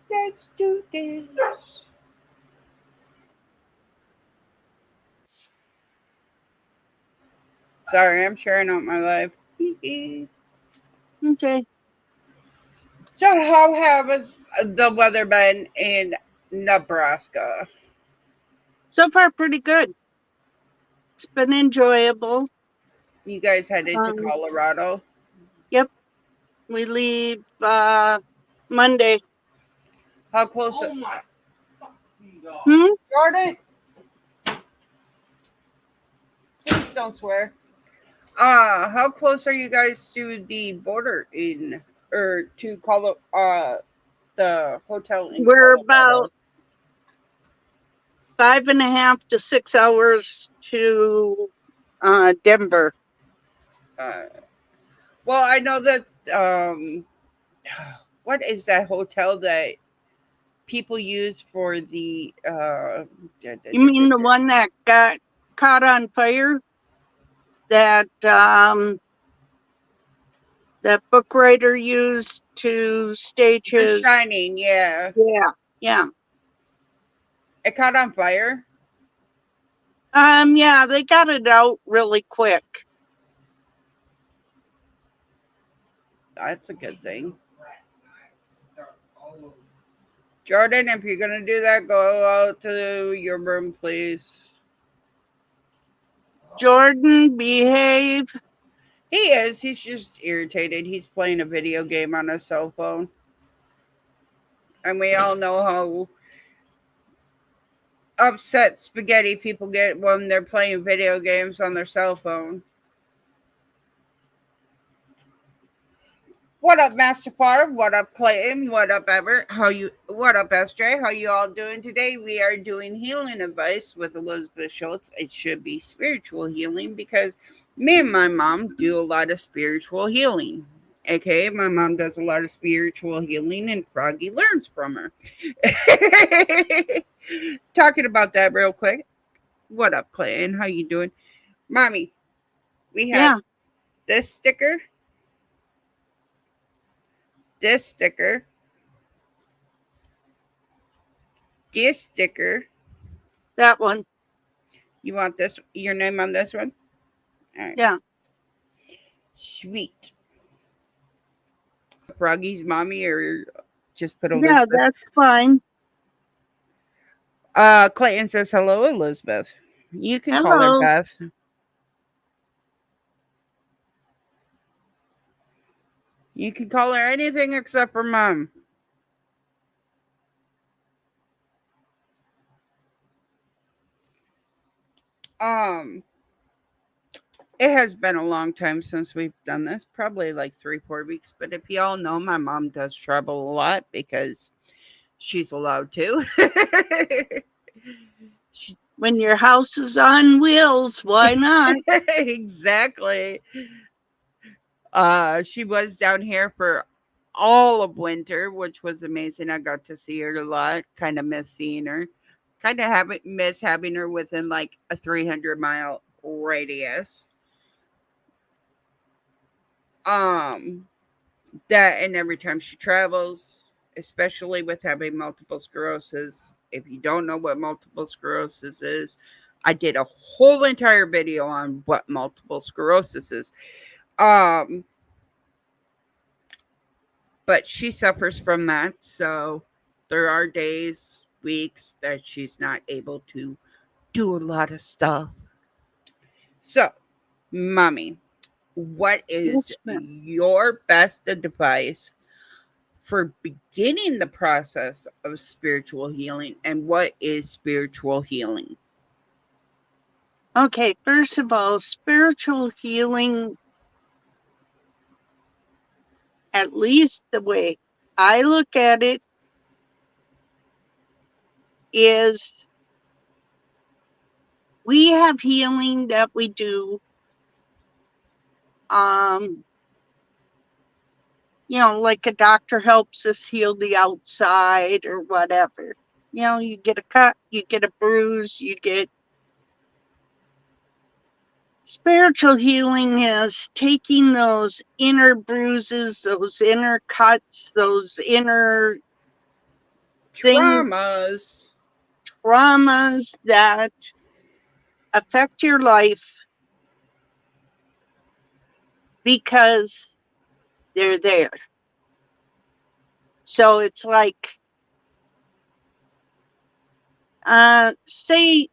Let's do this. Sorry, I'm sharing out my life. Okay. So, how has the weather been in Nebraska? So far, pretty good. It's been enjoyable. You guys headed to Um, Colorado? yep. We leave Monday. How close? Oh my God. Hmm? Jordan, please don't swear. How close are you guys to the border in, or to the hotel in We're Colorado? about 5.5 to 6 hours to Denver. Uh, well, I know that. What is that hotel that people use for the? You mean the one that got caught on fire? That that book writer used to stage The his. Shining, yeah. Yeah, yeah. It caught on fire. Yeah, they got it out really quick. That's a good thing. Jordan, if you're gonna do that, go out to your room, please. Jordan, behave. He is. He's just irritated. He's playing a video game on his cell phone. And we all know how upset spaghetti people get when they're playing video games on their cell phone. What up, Master Farm? What up, Clayton? What up, Everett? What up, SJ? How you all doing today? We are doing healing advice with Elizabeth Schultz. It should be spiritual healing because me and my mom do a lot of spiritual healing. Okay, my mom does a lot of spiritual healing, and Froggy learns from her. Talking about that real quick. What up, Clayton? How you doing, mommy? We have Yeah, this sticker, this sticker, this sticker. that one. You want this? Your name on this one? All right. Yeah, Sweet. Froggy's mommy, or just put yeah, Elizabeth? that's fine. Clayton says hello, Elizabeth. You can call her Hello. Beth. You can call her anything except for mom. Um, it has been a long time since we've done this, probably like 3, 4 weeks. But if y'all know, my mom does travel a lot because she's allowed to. She, When your house is on wheels, why not? exactly. She was down here for all of winter, which was amazing. I got to see her a lot. Kind of miss seeing her. Kind of miss having her within like a 300-mile radius. Um, that and every time she travels, especially with having multiple sclerosis. If you don't know what multiple sclerosis is, I did a whole entire video on what multiple sclerosis is. Um, but she suffers from that. So there are days, weeks that she's not able to do a lot of stuff. So, mommy, what is Yes, ma'am. your best advice for beginning the process of spiritual healing, and what is spiritual healing? Okay, first of all, spiritual healing, at least the way I look at it, is we have healing that we do. Um, like a doctor helps us heal the outside or whatever. You get a cut, you get a bruise, you get spiritual healing is taking those inner bruises, those inner cuts, those inner things, Traumas. traumas that affect your life because they're there. So it's like, say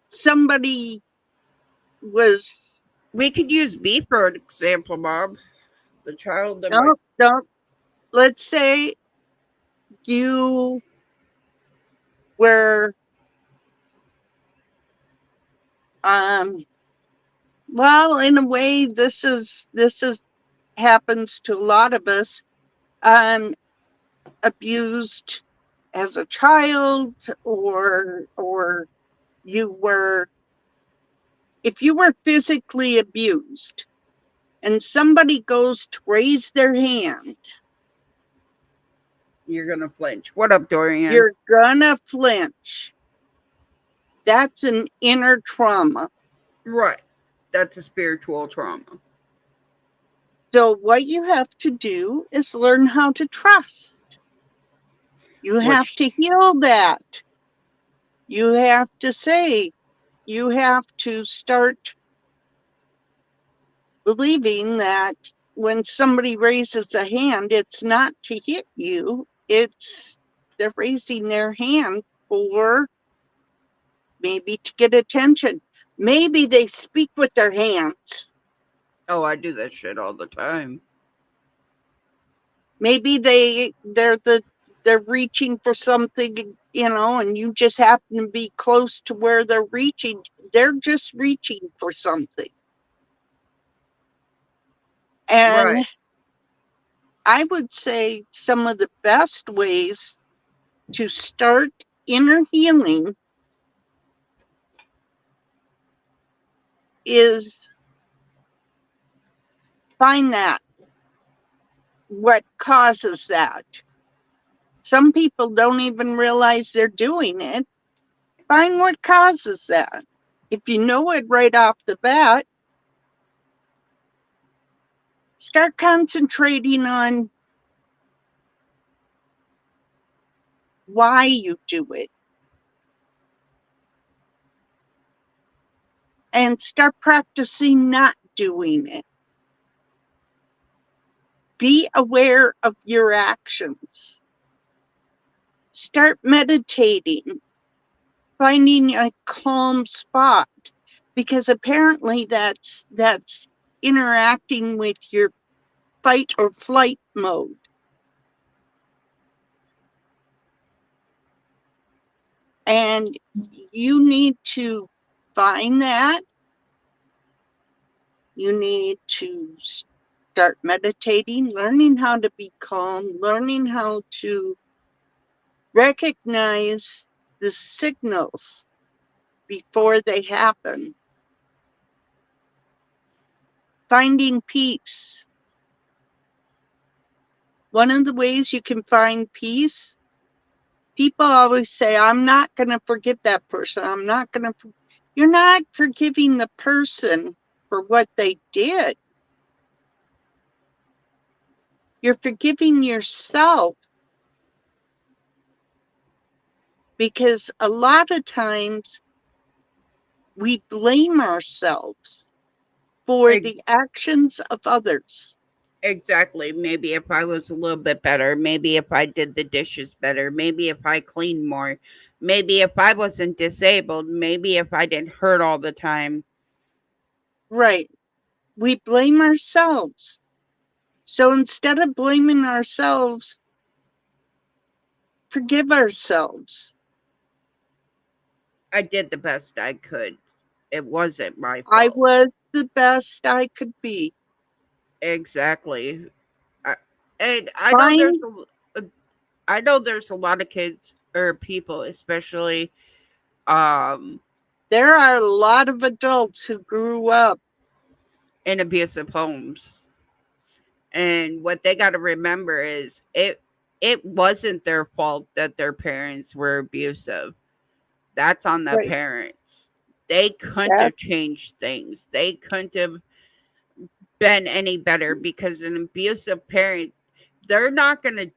somebody was, We could use me for an example, Mom. The child in my don't, let's say you were, well, in a way, this is happens to a lot of us, abused as a child, or you were, if you were physically abused and somebody goes to raise their hand, you're gonna flinch. What up, Dorian? you're gonna flinch. That's an inner trauma. Right. That's a spiritual trauma. So what you have to do is learn how to trust. You have Which to heal that. You have to say, you have to start believing that when somebody raises a hand, it's not to hit you, it's they're raising their hand for maybe to get attention. Maybe they speak with their hands. oh, I do that shit all the time. Maybe they're reaching for something, and you just happen to be close to where they're reaching. They're just reaching for something. And Right. I would say some of the best ways to start inner healing is find that, what causes that. Some people don't even realize they're doing it. Find what causes that. If you know it right off the bat, start concentrating on why you do it and start practicing not doing it. Be aware of your actions. Start meditating, finding a calm spot, because apparently that's interacting with your fight or flight mode. And you need to find that. You need to start meditating, learning how to be calm, learning how to recognize the signals before they happen. Finding peace. One of the ways you can find peace, people always say, I'm not going to forgive that person. I'm not going to. You're not forgiving the person for what they did. You're forgiving yourself, because a lot of times we blame ourselves for the actions of others. Exactly. Maybe if I was a little bit better, maybe if I did the dishes better, maybe if I cleaned more, maybe if I wasn't disabled, maybe if I didn't hurt all the time. Right. We blame ourselves. So instead of blaming ourselves, forgive ourselves. I did the best I could. It wasn't my I fault. was the best I could be. Exactly. I, and I know Find I know there's a lot of kids or people, especially um there are a lot of adults who grew up. in abusive homes. And what they got to remember is it wasn't their fault that their parents were abusive. That's on the Right. parents. They couldn't That, have changed things. They couldn't have been any better because an abusive parent, they're not going to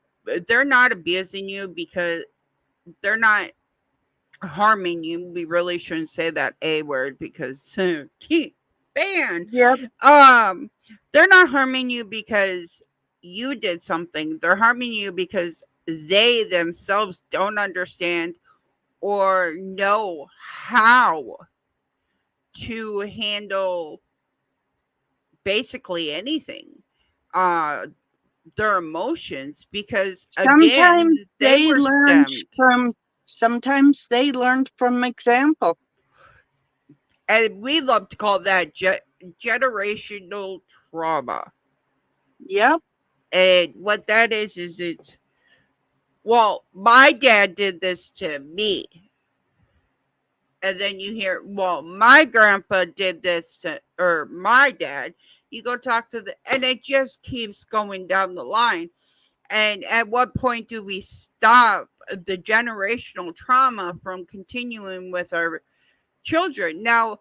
they're not abusing you because they're not harming you. We really shouldn't say that A word because ban. Yep. Um, they're not harming you because you did something. They're harming you because they themselves don't understand or know how to handle basically anything. Uh, their emotions because Sometimes again they they were learned stemmed, from sometimes they learned from example. and we love to call that generational trauma. Yep. And what that is it's, well, my dad did this to me. And then you hear, well, my grandpa did this to, or my dad. You go talk to the, and it just keeps going down the line. And at what point do we stop the generational trauma from continuing with our children? Now,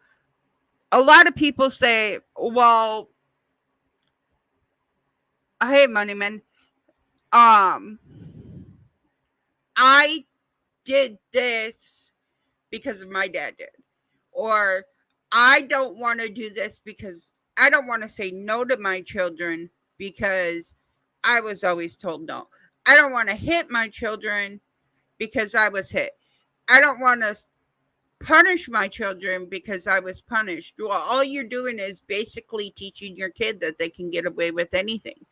a lot of people say, well, hey, Moneyman, um, I did this because of my dad did. Or I don't want to do this because I don't want to say no to my children because I was always told no. I don't want to hit my children because I was hit. I don't want to punish my children because I was punished. Well, all you're doing is basically teaching your kid that they can get away with anything.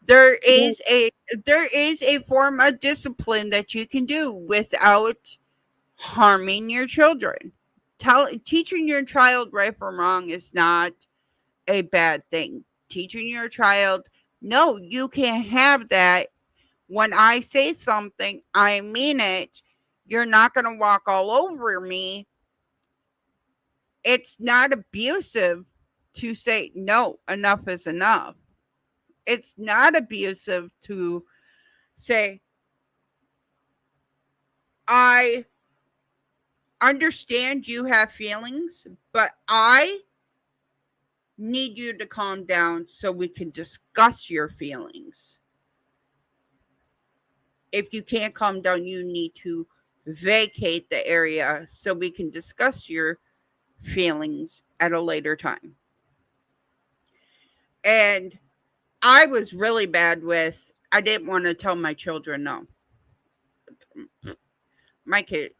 There Mm. is a there is a form of discipline that you can do without harming your children. Teaching your child right from wrong is not a bad thing. Teaching your child, no, you can't have that. When I say something, I mean it. You're not going to walk all over me. It's not abusive to say, no, enough is enough. It's not abusive to say, I understand you have feelings, but I need you to calm down so we can discuss your feelings. If you can't calm down, you need to vacate the area so we can discuss your feelings at a later time. And I was really bad with, I didn't want to tell my children no. My kid.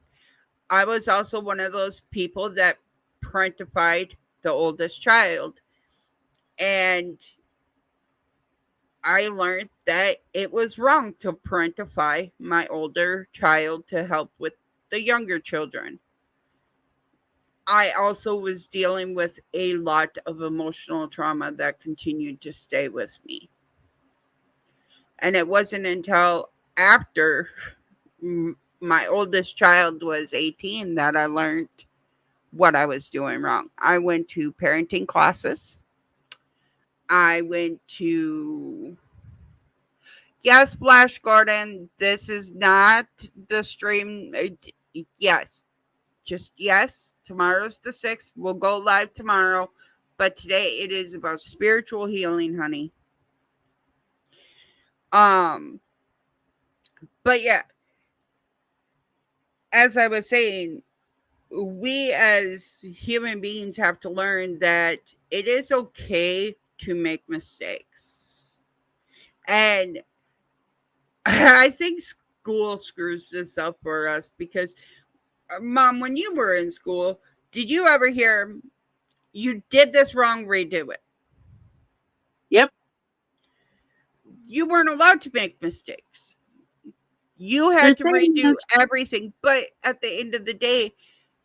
I was also one of those people that parentified the oldest child. And I learned that it was wrong to parentify my older child to help with the younger children. I also was dealing with a lot of emotional trauma that continued to stay with me. And it wasn't until after my oldest child was 18 that I learned what I was doing wrong. I went to parenting classes. I went to, yes, Flash Garden. This is not the stream. Yes, just yes. Tomorrow's the 6th. We'll go live tomorrow. But today it is about spiritual healing, honey. Um, but yeah, as I was saying, we as human beings have to learn that it is okay to make mistakes. And I think school screws this up for us because, Mom, when you were in school, did you ever hear you did this wrong, redo it? Yep. You weren't allowed to make mistakes. You The had to thing redo is, everything. But at the end of the day,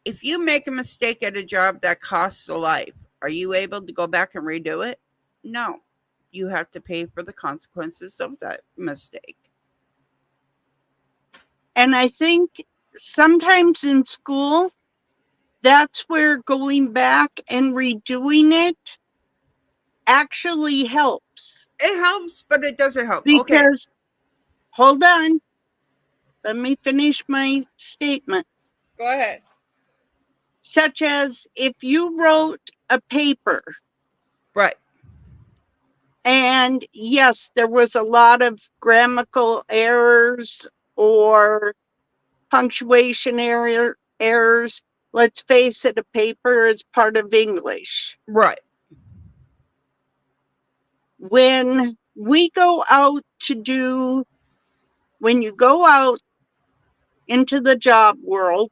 if you make a mistake at a job that costs a life, are you able to go back and redo it? No. You have to pay for the consequences of that mistake. and I think sometimes in school, that's where going back and redoing it actually helps. It helps, but it doesn't help. Okay, Because, hold on, let me finish my statement. go ahead. Such as if you wrote a paper Right. And yes, there was a lot of grammatical errors or punctuation errors. Let's face it, a paper is part of English. Right. When we go out when you go out into the job world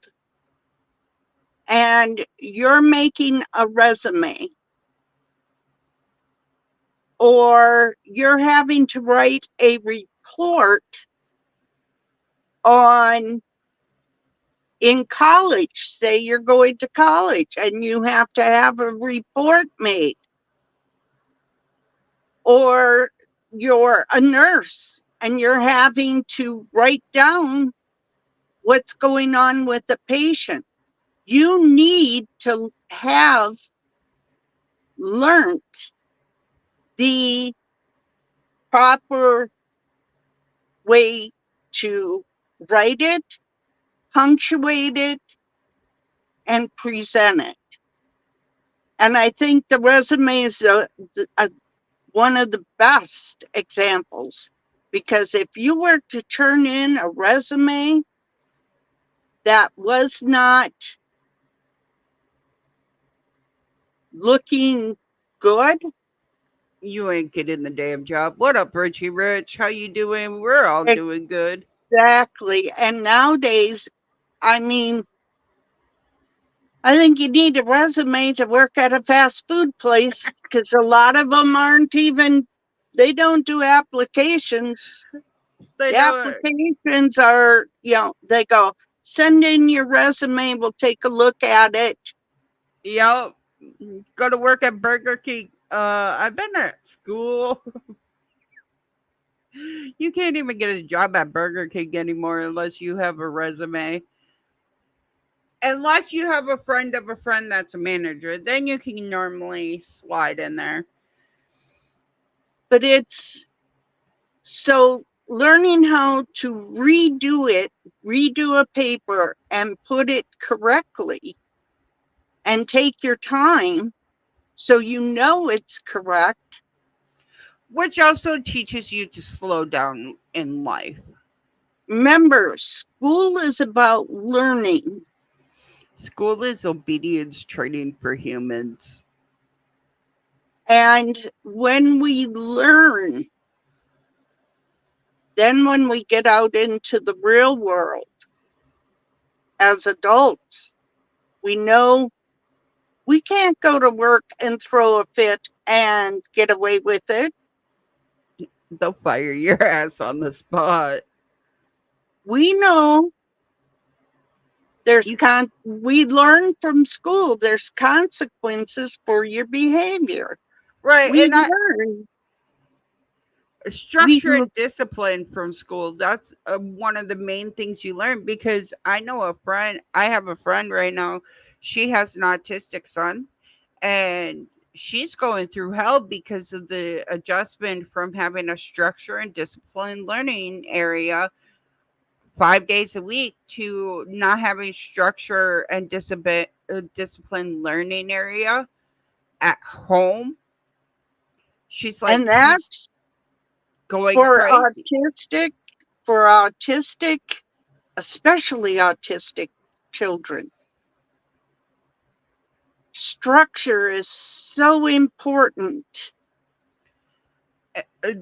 and you're making a resume, or you're having to write a report on, in college, say you're going to college and you have to have a report made, or you're a nurse and you're having to write down what's going on with the patient. You need to have learnt the proper way to write it, punctuate it, and present it. And I think the resume is one of the best examples, because if you were to turn in a resume that was not looking good, You ain't getting the damn job. What up, Richie Rich? How you doing? We're all doing good. exactly. And nowadays, I mean, I think you need a resume to work at a fast food place, because a lot of them they don't do applications. They The don't. applications are, they go, send in your resume, we'll take a look at it. Yep. Go to work at Burger King. I've been at school. You can't even get a job at Burger King anymore unless you have a resume. Unless you have a friend of a friend that's a manager, then you can normally slide in there. But it's so learning how to redo a paper and put it correctly and take your time so you know it's correct. Which also teaches you to slow down in life. Remember, school is about learning. School is obedience training for humans. And when we learn, then when we get out into the real world as adults, we know we can't go to work and throw a fit and get away with it. They'll fire your ass on the spot. We know You, we learn from school there's consequences for your behavior. right, We and I learn. We structure and discipline from school. That's one of the main things you learn, because I know a friend. I have a friend right now. She has an autistic son, and she's going through hell because of the adjustment from having a structure and discipline learning area 5 days a week to not having structure and discipline learning area at home. She's like, and he's that's going for crazy. autistic, especially autistic children. Structure is so important. Uh,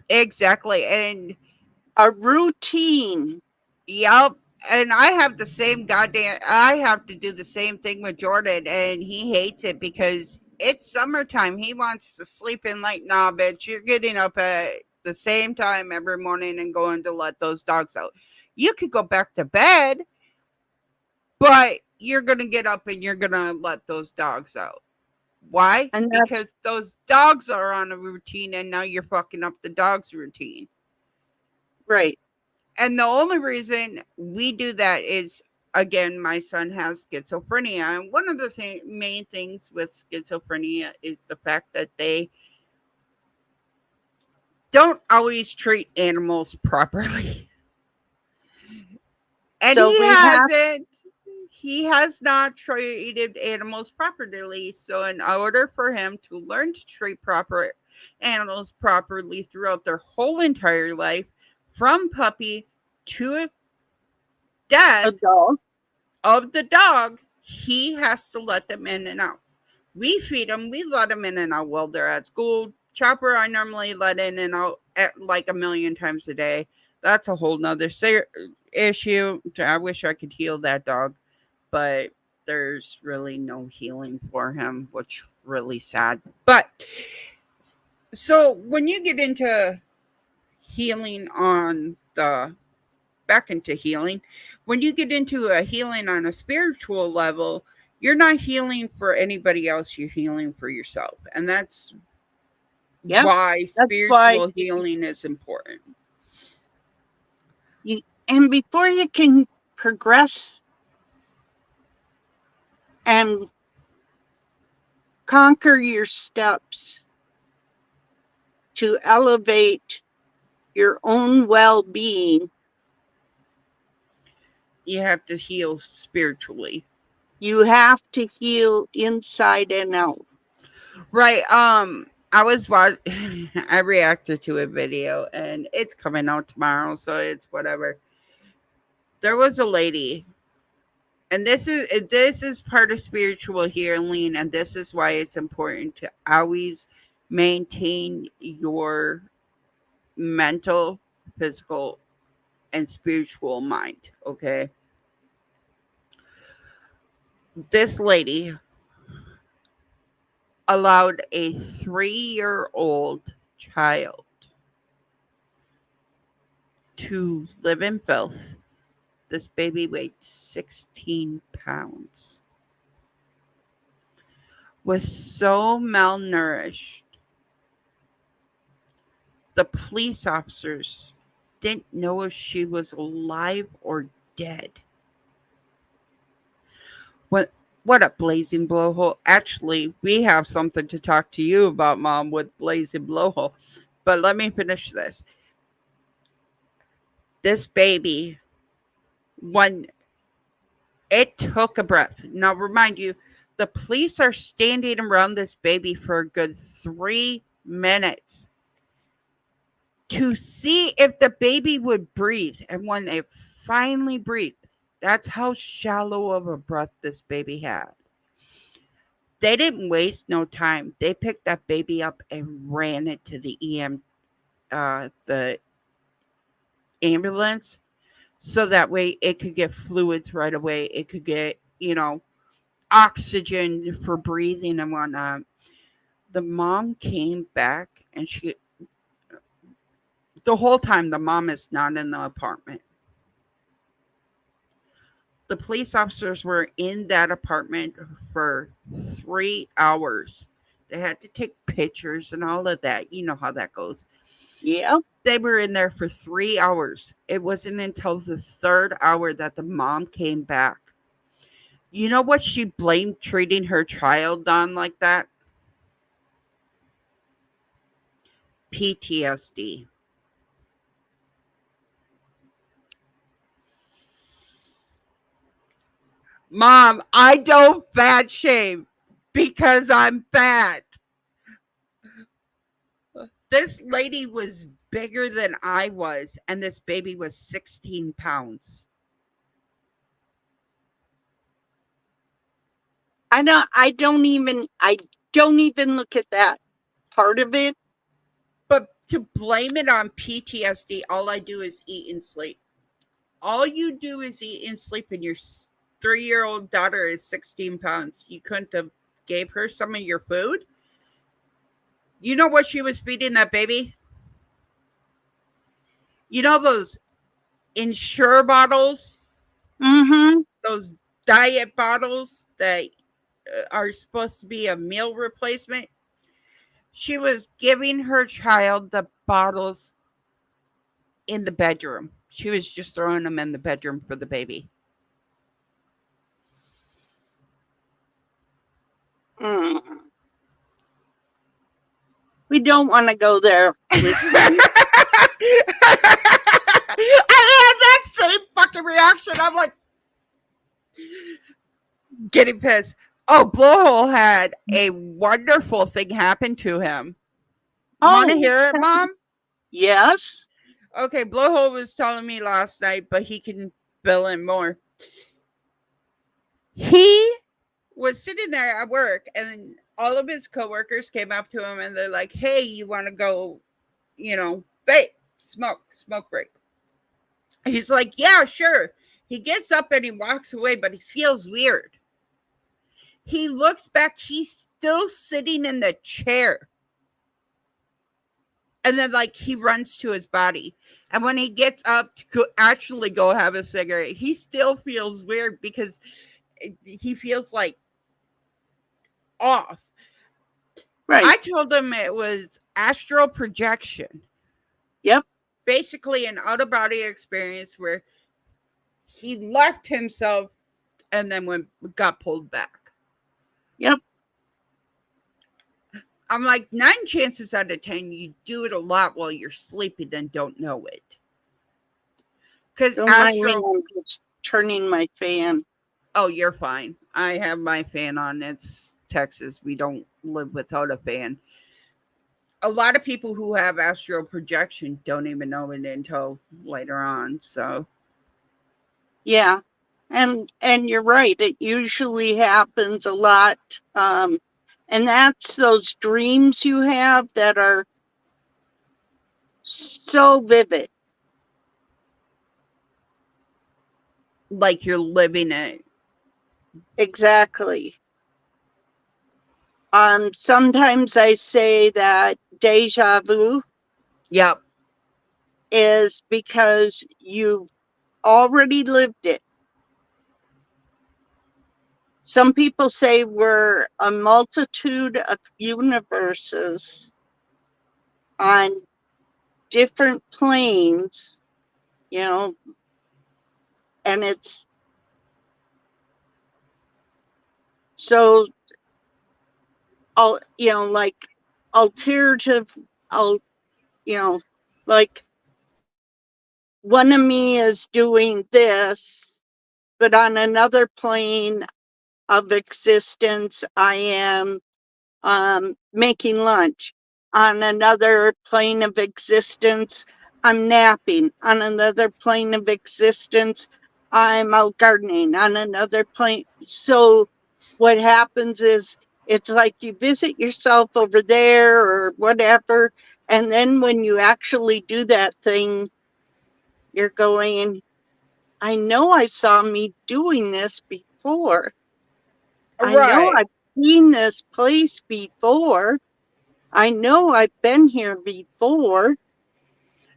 Exactly. And A routine. yep. And I have the same goddamn, I have to do the same thing with Jordan, and he hates it because it's summertime. He wants to sleep in late. Nah, bitch, you're getting up at the same time every morning and going to let those dogs out. You could go back to bed, but you're going to get up and you're going to let those dogs out. Why? And that's Because those dogs are on a routine and now you're fucking up the dog's routine. right. And the only reason we do that is, again, my son has schizophrenia. And one of the main things with schizophrenia is the fact that they don't always treat animals properly. And So he we have, hasn't. He has not treated animals properly. So, in order for him to learn to treat proper animals properly throughout their whole entire life, from puppy to death Adult. of the dog, he has to let them in and out. We feed them, we let them in and out while they're at school. Chopper, I normally let in and out at like a million times a day. That's a whole nother issue. I wish I could heal that dog, but there's really no healing for him, which really sad. But so when you get into healing on the back into healing, when you get into a healing on a spiritual level, you're not healing for anybody else, you're healing for yourself. And that's Yeah. why That's why spiritual healing is important. and before you can progress and conquer your steps to elevate your own well-being, You have to heal spiritually. you have to heal inside and out. Right. I was I reacted to a video and it's coming out tomorrow, so it's whatever. There was a lady, and this is part of spiritual healing, and this is why it's important to always maintain your mental, physical, and spiritual mind. Okay, this lady allowed a 3-year-old child to live in filth. This baby weighed 16 pounds, was so malnourished. The police officers didn't know if she was alive or dead. What a blazing blowhole. Actually, we have something to talk to you about, Mom, with blazing blowhole. But let me finish this. This baby, when it took a breath. Now, remind you, the police are standing around this baby for a good 3 minutes to see if the baby would breathe. And when it finally breathed, that's how shallow of a breath this baby had. They didn't waste no time. They picked that baby up and ran it to the ambulance, so that way it could get fluids right away. It could get, oxygen for breathing and whatnot. The mom came back and the whole time the mom is not in the apartment. The police officers were in that apartment for 3 hours. They had to take pictures and all of that. You know how that goes. Yeah. They were in there for 3 hours. It wasn't until the third hour that the mom came back. You know what she blamed treating her child on like that? PTSD. Mom, I don't fat shame because I'm fat. This lady was bigger than I was, and this baby was 16 pounds. I don't even look at that part of it. But to blame it on PTSD, all I do is eat and sleep. All you do is eat and sleep, and your 3-year-old daughter is 16 pounds. You couldn't have gave her some of your food? You know what she was feeding that baby? You know those Ensure bottles? Mm-hmm. Those diet bottles that are supposed to be a meal replacement? She was giving her child the bottles in the bedroom. She was just throwing them in the bedroom for the baby. Mm. We don't want to go there with you. I had that same fucking reaction. I'm like, getting pissed. Oh, Blowhole had a wonderful thing happen to him. Want to Oh, hear it, Mom? yes. Okay, Blowhole was telling me last night, but he can fill in more. He was sitting there at work, and all of his coworkers came up to him and they're like, "Hey, you want to go, vape, smoke break?" He's like, "Yeah, sure." He gets up and he walks away, but he feels weird. He looks back, he's still sitting in the chair. And then, like, he runs to his body. And when he gets up to actually go have a cigarette, he still feels weird because he feels like off. Right. I told him it was astral projection, Yep. basically an out of body experience where he left himself and then got pulled back. Yep. I'm like, 9 chances out of 10, you do it a lot while you're sleeping and don't know it. Because Don't mind me. astral, I'm just turning my fan. oh, you're fine. I have my fan on. It's Texas. We don't live without a fan. A lot of people who have astral projection don't even know it until later on. So, Yeah. And you're right. It usually happens a lot. And that's those dreams you have that are so vivid. like you're living it. Exactly. Sometimes I say that deja vu Yep. is because you've already lived it. Some people say we're a multitude of universes on different planes, you know, and it's so, like alternative, you know, like one of me is doing this, but on another plane of existence, I am making lunch. On another plane of existence, I'm napping. On another plane of existence, I'm out gardening. On another plane. So what happens is it's like you visit yourself over there or whatever. And then when you actually do that thing, you're going, I know I saw me doing this before. I know Right. I've seen this place before. I know I've been here before.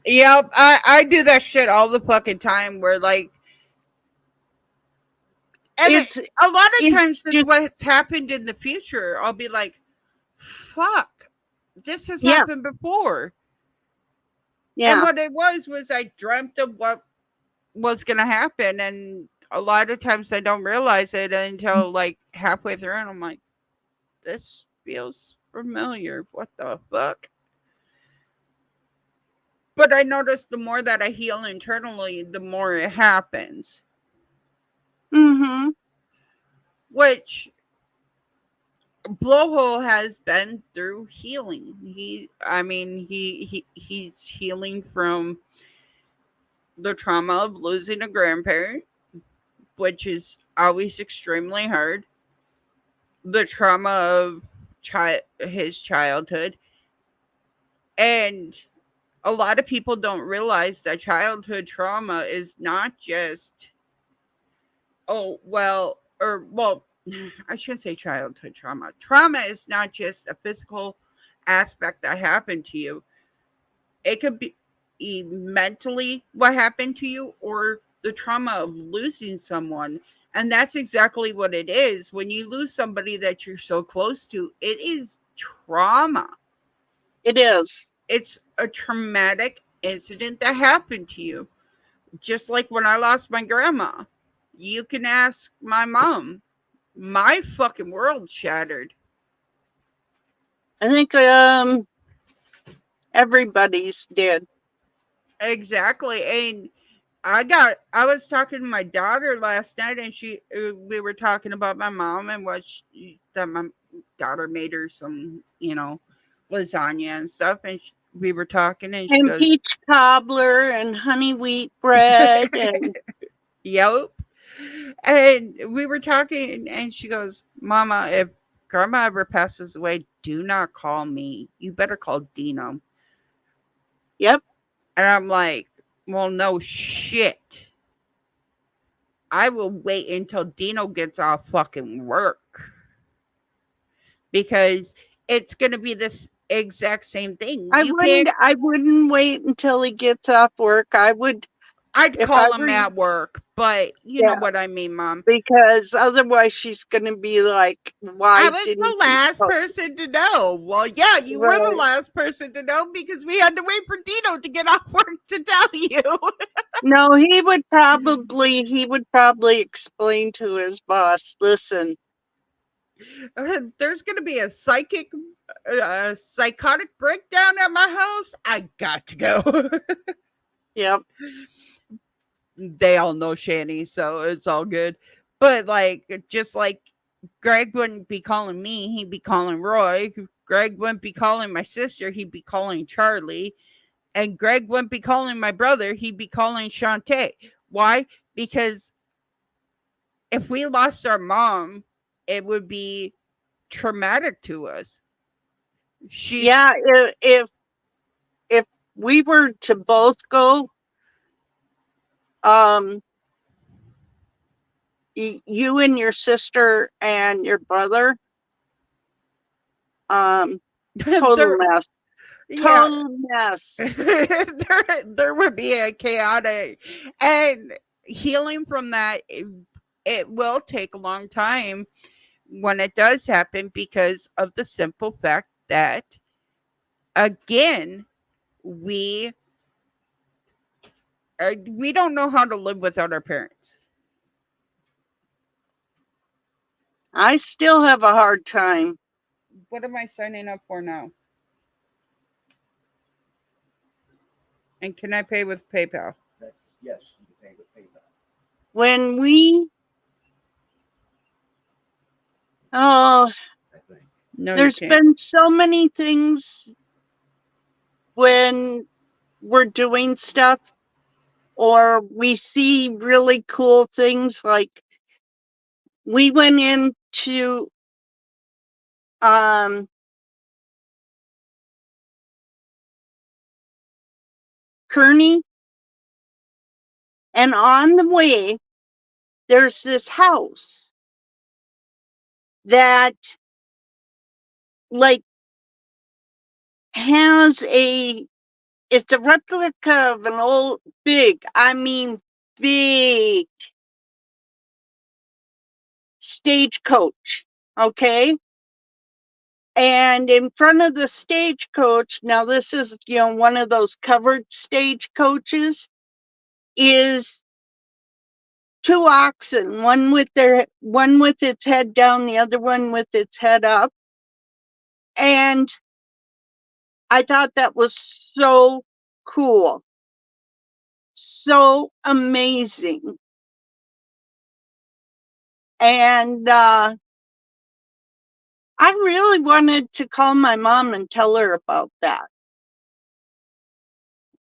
Yep. I do that shit all the fucking time where, like, and It's a lot of it's times it's just what's happened in the future. I'll be like, fuck, this has yeah, happened before. And yeah. what it was I dreamt of what was going to happen. And a lot of times I don't realize it until like halfway through. And I'm like, this feels familiar. What the fuck? But I notice the more that I heal internally, the more it happens. Mm-hmm. Which Blowhole has been through healing. He's healing from the trauma of losing a grandparent, which is always extremely hard. The trauma of his childhood, and a lot of people don't realize that childhood trauma is not just oh well or well I shouldn't say childhood trauma. Trauma is not just a physical aspect that happened to you. It could be mentally what happened to you or the trauma of losing someone. And that's exactly what it is. When you lose somebody that you're so close to, it is trauma. It is. It's a traumatic incident that happened to you. Just like when I lost my grandma. You can ask my mom. My fucking world shattered. I think everybody's did. Exactly. And I was talking to my daughter last night and we were talking about my mom and that my daughter made her some, lasagna and stuff, and we were talking, and she And goes, peach cobbler and honey wheat bread and "Yep." And we were talking, and she goes, "Mama, if Grandma ever passes away, do not call me. You better call Dino." yep. And I'm like, "Well, no shit. I will wait until Dino gets off fucking work because it's gonna be this exact same thing. You can't." I wouldn't wait until he gets off work. I'd If I call were him at work, but you know yeah, what I mean, Mom. because otherwise she's gonna be like, I why was the didn't you last call? person to know. Well, yeah, you were the Right. last person to know because we had to wait for Dino to get off work to tell you. No, he would probably explain to his boss, listen, There's going to be a psychotic breakdown at my house. I got to go. yep, They all know Shani, so it's all good. But like, just like Greg wouldn't be calling me, he'd be calling Roy. Greg wouldn't be calling my sister, he'd be calling Charlie. And Greg wouldn't be calling my brother, he'd be calling Shantae. Why? Because if we lost our mom, it would be traumatic to us. She's yeah, if we were to both go, um, you and your sister and your brother, total there, mess, yeah. total mess. There would be a chaotic and healing from that. It will take a long time when it does happen because of the simple fact that again we don't know how to live without our parents. I still have a hard time. What am I signing up for now? And can I pay with PayPal? That's yes, you can pay with PayPal. When we, oh, I think. No, you there's can't. been so many things when we're doing stuff or we see really cool things. Like we went into um Kearney, and on the way there's this house that like has it's a replica of an old I mean big stagecoach, okay? And in front of the stagecoach, now this is, one of those covered stagecoaches, is two oxen, one with its head down, the other one with its head up. And I thought that was so cool. So amazing. And I really wanted to call my mom and tell her about that,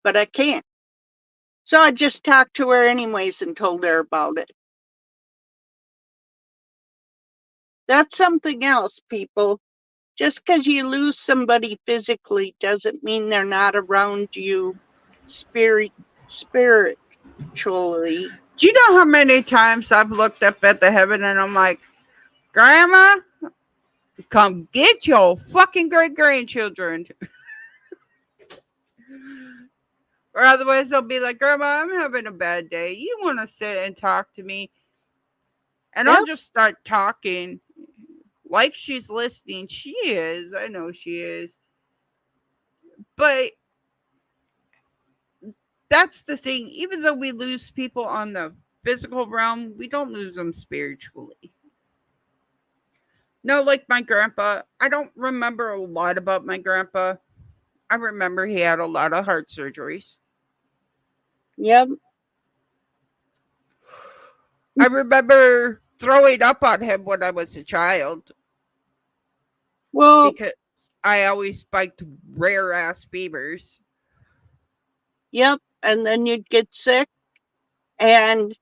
but I can't. So I just talked to her anyways and told her about it. That's something else, people. Just because you lose somebody physically doesn't mean they're not around you spiritually. Do you know how many times I've looked up at the heaven and I'm like, Grandma, come get your fucking great grandchildren. Or otherwise they'll be like, Grandma, I'm having a bad day. You want to sit and talk to me? And I'll Yep. just start talking like she's listening. She is. I know she is. But that's the thing. Even though we lose people on the physical realm, we don't lose them spiritually. No, like my grandpa, I don't remember a lot about my grandpa. I remember he had a lot of heart surgeries. Yep. I remember throwing up on him when I was a child Well, because I always spiked rare ass fevers. Yep. And then you'd get sick. And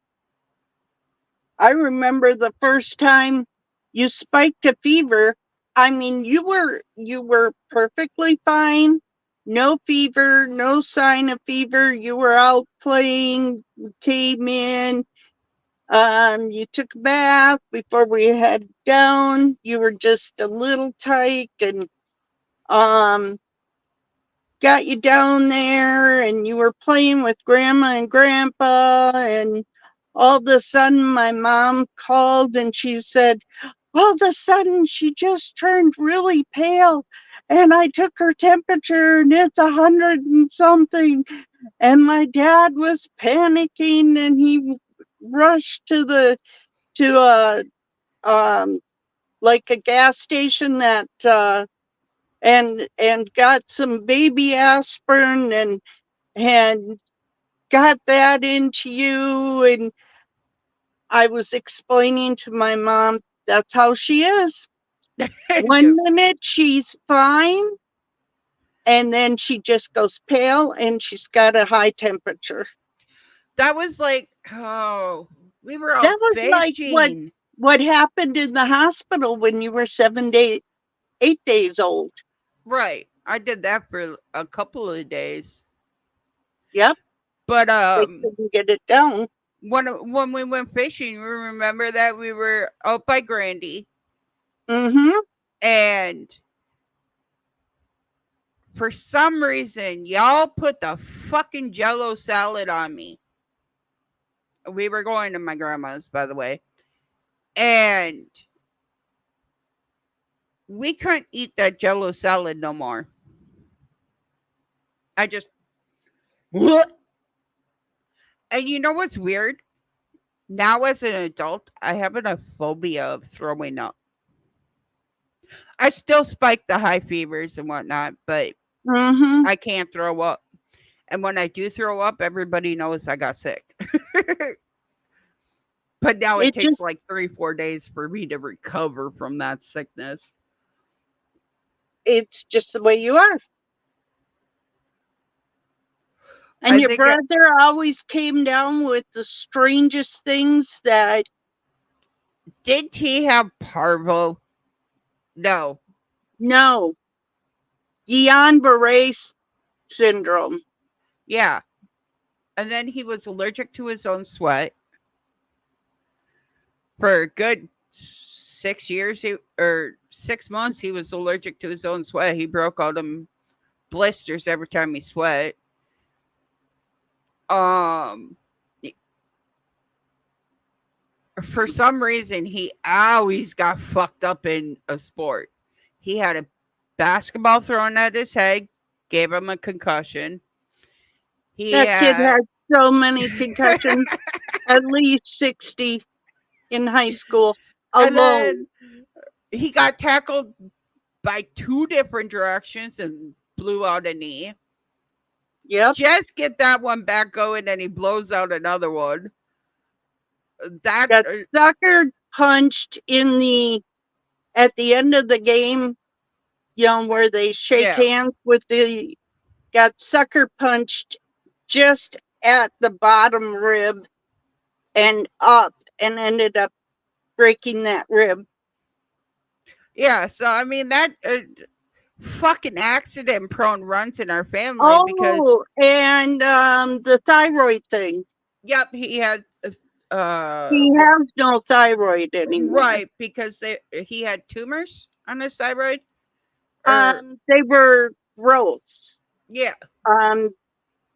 I remember the first time you spiked a fever. I mean, you were perfectly fine. No fever, no sign of fever. You were out playing, came in, you took a bath before we head down. You were just a little tight and um got you down there and you were playing with grandma and grandpa, and all of a sudden my mom called and she said, all of a sudden she just turned really pale and I took her temperature and it's 100 and something. And my dad was panicking and he rushed to like a gas station that and got some baby aspirin and got that into you. And I was explaining to my mom, that's how she is. One Just minute she's fine, and then she just goes pale and she's got a high temperature. that was like, oh, we were That out was like fishing. what happened in the hospital when you were 8 days old. Right. I did that for a couple of days. Yep, But they couldn't get it down. when we went fishing, you remember that we were out by Grandy, Mm-hmm. and for some reason y'all put the fucking jello salad on me. We were going to my grandma's, by the way, and we couldn't eat that jello salad no more. I just and you know what's weird? Now as an adult, I have a phobia of throwing up. I still spike the high fevers and whatnot, but Mm-hmm. I can't throw up. And when I do throw up, everybody knows I got sick. But now it It just takes like 3-4 days for me to recover from that sickness. it's just the way you are. And I your think it, brother always came down with the strangest things that did he have parvo? No. no, Guillain-Barré syndrome. Yeah. And then he was allergic to his own sweat for a good 6 years or 6 months. He was allergic to his own sweat. He broke out in blisters every time he sweat. Um, for some reason, he always got fucked up in a sport. He had a basketball thrown at his head, gave him a concussion. He That kid had, had so many concussions, at least 60 in high school and alone. then he got tackled by 2 different directions and blew out a knee. Yep. Just get that one back going, and he blows out another one. That Got sucker punched at the end of the game, where they shake yeah, hands with got sucker punched just at the bottom rib and up and ended up breaking that rib. yeah. So I mean that fucking accident prone runs in our family because Oh, and the thyroid thing. yep, he had He has no thyroid anymore. right because he had tumors on his thyroid. Or They were growths. yeah, Um,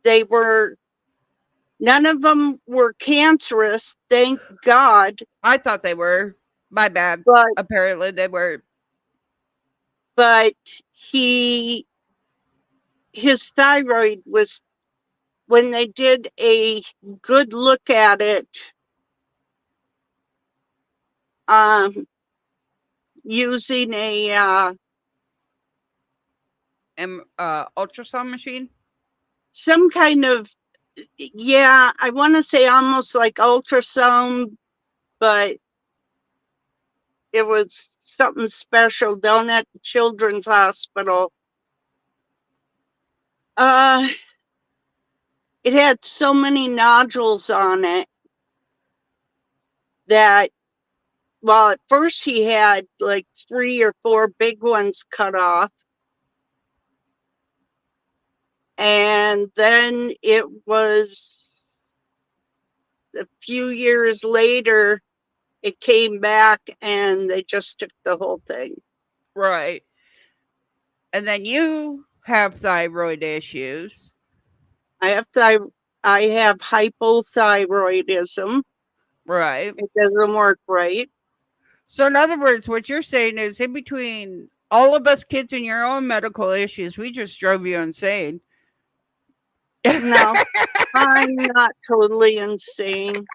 they were none of them were cancerous, thank God. I thought they were. My bad. But Apparently they were. his thyroid was, when they did a good look at it, using a Ultrasound machine. some kind of, yeah, I want to say almost like ultrasound, but It was something special down at the Children's Hospital. It had so many nodules on it that, well, at first he had like 3 or 4 big ones cut off. And then it was a few years later, it came back and they just took the whole thing. Right. And then you have thyroid issues. I have hypothyroidism. Right. It doesn't work right. So, in other words, what you're saying is in between all of us kids and your own medical issues, we just drove you insane. No, I'm not totally insane.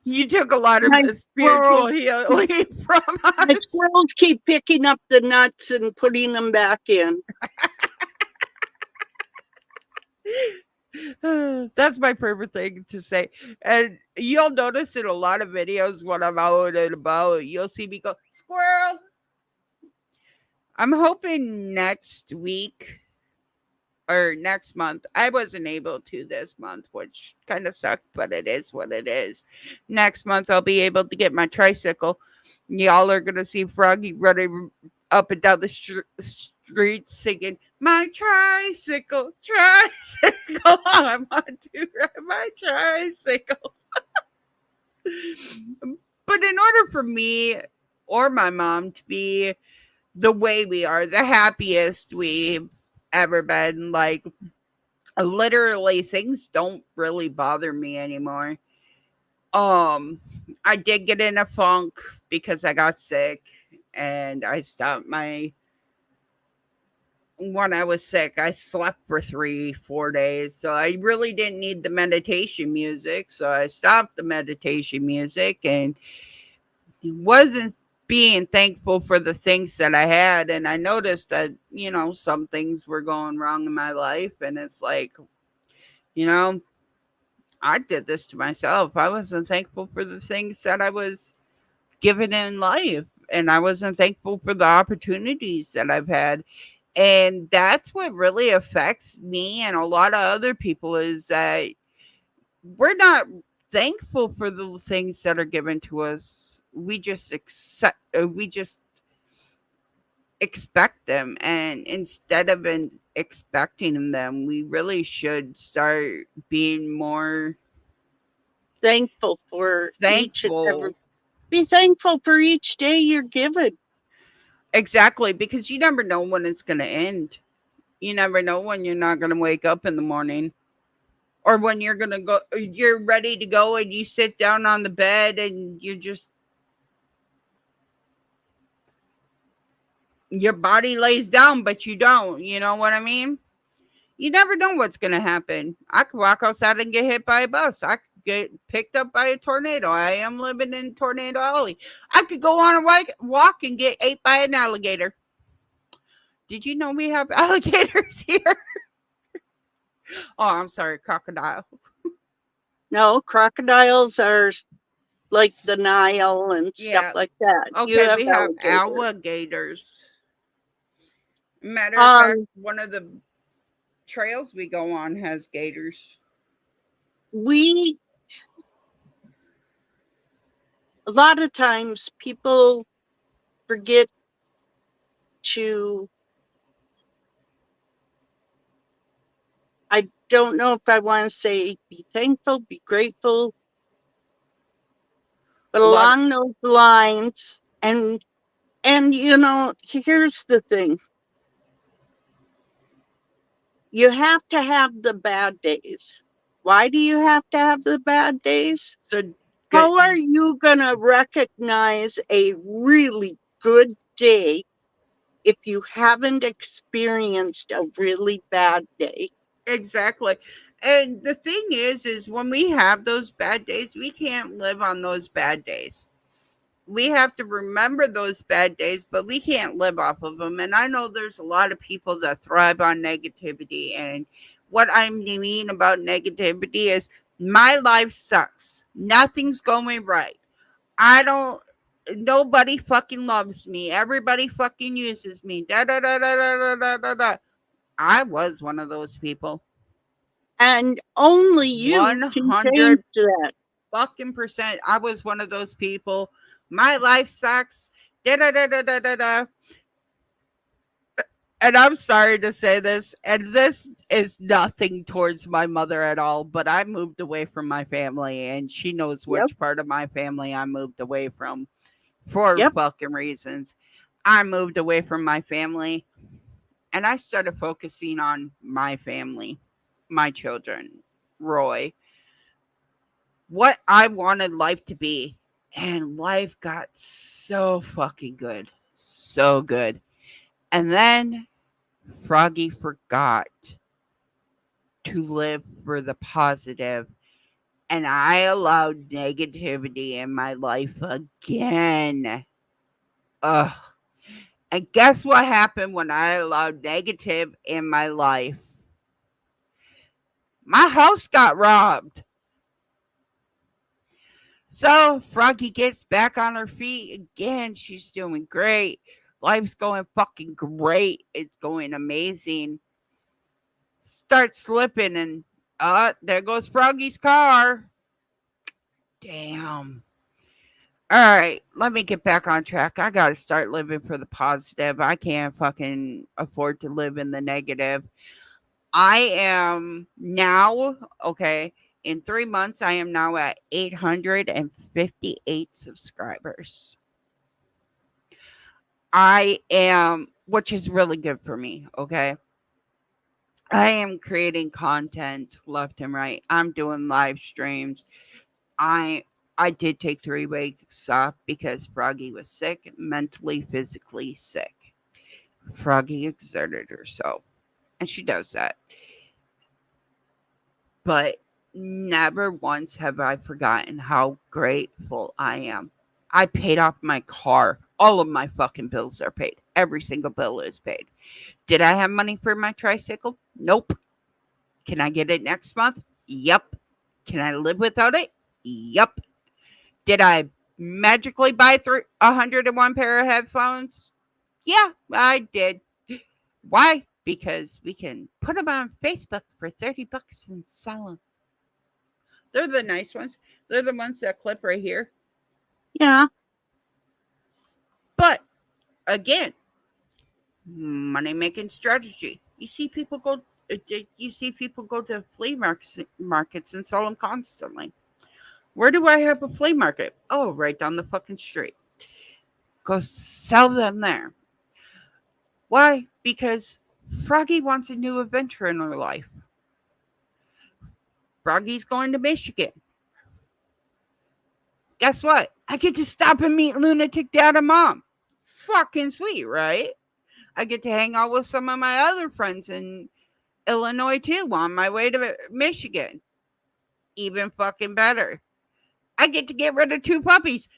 You took a lot of My the spiritual squirrels- healing from The us. squirrels keep picking up the nuts and putting them back in. That's my favorite thing to say. And you'll notice in a lot of videos when I'm out and about, you'll see me go, squirrel. I'm hoping next week or next month. I wasn't able to this month, which kind of sucked, but it is what it is. Next month, I'll be able to get my tricycle. Y'all are going to see Froggy running up and down the street singing, my tricycle, tricycle. I want to ride my tricycle. But in order for me or my mom to be the way we are, the happiest we've ever been, like, literally things don't really bother me anymore. I did get in a funk because I got sick and I stopped when I was sick, I slept for 3-4 days. So I really didn't need the meditation music. So I stopped the meditation music and wasn't being thankful for the things that I had. And I noticed that, some things were going wrong in my life. And it's like, I did this to myself. I wasn't thankful for the things that I was given in life. And I wasn't thankful for the opportunities that I've had. And that's what really affects me and a lot of other people is that we're not thankful for the things that are given to us. We just expect them, and instead of expecting them, we really should start being more Thankful for each and every. thankful. Be thankful for each day you're given. Exactly, because you never know when it's going to end. You never know when you're not going to wake up in the morning. Or when you're going to go, you're ready to go and you sit down on the bed and your body lays down, but you don't. You know what I mean? You never know what's going to happen. I could walk outside and get hit by a bus. I could get picked up by a tornado. I am living in Tornado Alley. I could go on a walk and get ate by an alligator. Did you know we have alligators here? Oh, I'm sorry, crocodile. No, crocodiles are like the Nile and stuff Yeah. like that. Okay, we have alligators. Matter of fact, one of the trails we go on has gators. A lot of times people forget to, I don't know if I want to say be thankful, be grateful, but along those lines, and here's the thing. You have to have the bad days. Why do you have to have the bad days? How are you going to recognize a really good day if you haven't experienced a really bad day? Exactly. And the thing is when we have those bad days, we can't live on those bad days. We have to remember those bad days, but we can't live off of them. And I know there's a lot of people that thrive on negativity. And what I mean about negativity is my life sucks. Nothing's going right. I don't. Nobody fucking loves me. Everybody fucking uses me. Da da da da da da da da da. I was one of those people. And only you can change 100 that. fucking percent. I was one of those people. My life sucks. Da da da da da da da. And I'm sorry to say this, and this is nothing towards my mother at all, but I moved away from my family, and she knows Yep. which part of my family I moved away from for Yep. fucking reasons. I moved away from my family, and I started focusing on my family, my children, Roy, what I wanted life to be. And life got so fucking good. So good. And then Froggy forgot to live for the positive, and I allowed negativity in my life again. Ugh. And guess what happened when I allowed negative in my life? My house got robbed. So Froggy gets back on her feet again. She's doing great. Life's going fucking great. It's going amazing. Start slipping, and there goes Froggy's car. Damn. All right, let me get back on track. I got to start living for the positive. I can't fucking afford to live in the negative. I am now, okay, in 3 months, I am now at 858 subscribers. I am, which is really good for me, okay? I am creating content left and right. I'm doing live streams. I I did take 3 weeks off because Froggy was sick, mentally, physically sick. Froggy exerted herself, and she does that. But never once have I forgotten how grateful I am. I paid off my car. All of my fucking bills are paid. Every single bill is paid. Did I have money for my tricycle? Nope. Can I get it next month? Yep. Can I live without it? Yep. Did I magically buy 101 pair of headphones? Yeah, I did. Why? Because we can put them on Facebook for $30 and sell them. They're the nice ones. They're the ones that clip right here. Yeah. But again, money making strategy. You see people go to flea markets and sell them constantly. Where do I have a flea market? Oh, right down the fucking street. Go sell them there. Why? Because Froggy wants a new adventure in her life. Froggy's going to Michigan. Guess what? I get to stop and meet Lunatic Dad and Mom. Fucking sweet, right? I get to hang out with some of my other friends in Illinois too on my way to Michigan. Even fucking better. I get to get rid of 2 puppies.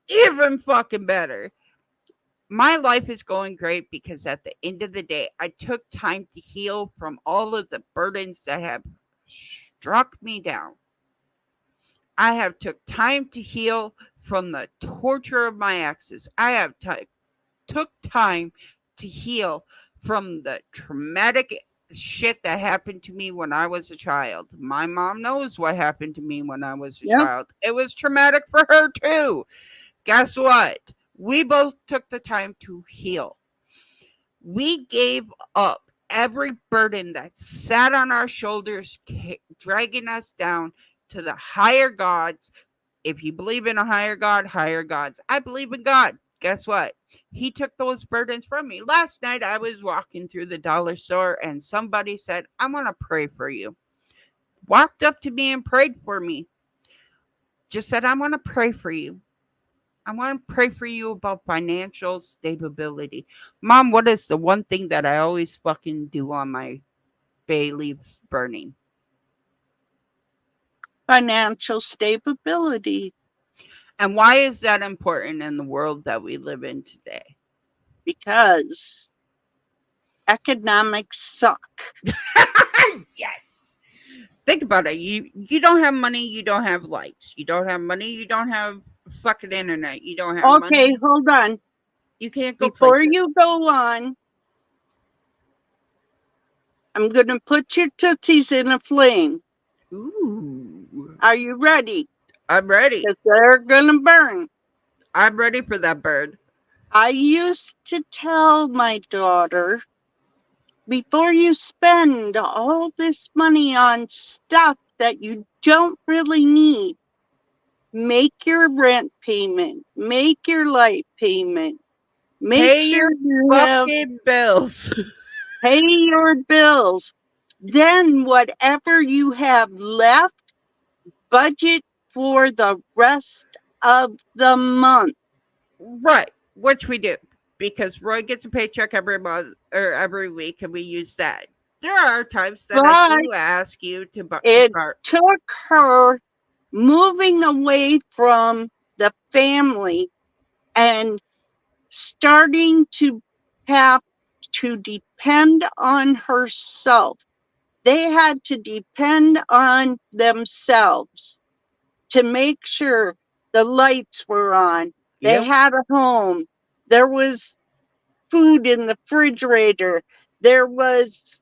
Even fucking better. My life is going great because at the end of the day, I took time to heal from all of the burdens that have struck me down. I have took time to heal from the torture of my exes. I have took time to heal from the traumatic shit that happened to me when I was a child. My mom knows what happened to me when I was a Yep. child. It was traumatic for her too. Guess what? We both took the time to heal. We gave up every burden that sat on our shoulders, dragging us down to the higher gods. If you believe in a higher God, higher gods. I believe in God. Guess what? He took those burdens from me. Last night, I was walking through the dollar store and somebody said, I want to pray for you. Walked up to me and prayed for me. Just said, I want to pray for you. I want to pray for you about financial stability. Mom, what is the one thing that I always fucking do on my bay leaves burning? Financial stability. And why is that important in the world that we live in today? Because economics suck. Yes. Think about it. You don't have money, you don't have lights. You don't have money, you don't have fucking internet. You don't have Okay, money, hold on. you can't go Before places. you go on, I'm going to put your tootsies in a flame. Ooh. Are you ready? I'm ready. Because they're going to burn. I'm ready for that bird. I used to tell my daughter, before you spend all this money on stuff that you don't really need, make your rent payment, make your light payment, make Pay sure your you have fucking bills. pay your bills. Then whatever you have left, budget for the rest of the month. Right, which we do because Roy gets a paycheck every month or every week, and we use that. There are times that I But do ask you to it took her moving away from the family and starting to have to depend on herself. They had to depend on themselves to make sure the lights were on. They Yep. had a home. There was food in the refrigerator. There was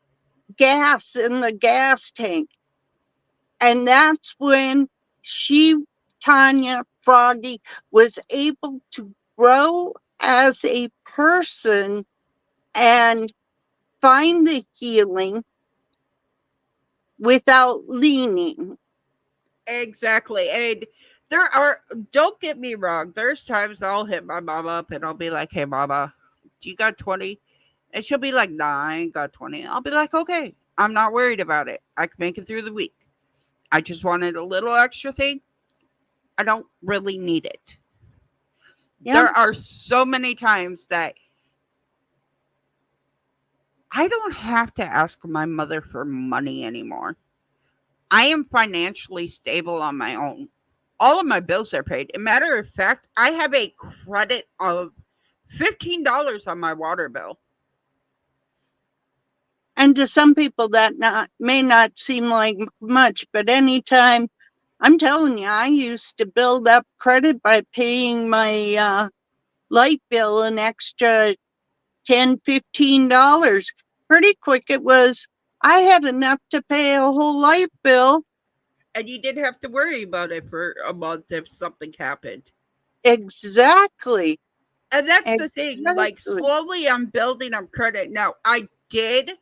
gas in the gas tank. And that's when she, Tanya Froggy, was able to grow as a person and find the healing without leaning. Exactly. And there are, don't get me wrong, there's times I'll hit my mom up and I'll be like, hey, mama, do you got 20? And she'll be like, nah, I ain't got 20. I'll be like, okay, I'm not worried about it. I can make it through the week. I just wanted a little extra thing. I don't really need it. Yeah. There are so many times that I don't have to ask my mother for money anymore. I am financially stable on my own. All of my bills are paid. As a matter of fact, I have a credit of $15 on my water bill. And to some people that may not seem like much, but anytime, I'm telling you, I used to build up credit by paying my light bill an extra $10, $15. Pretty quick it was. I had enough to pay a whole light bill. And you didn't have to worry about it for a month if something happened. Exactly. And that's the thing. Like, Exactly. slowly I'm building up credit. Now, I did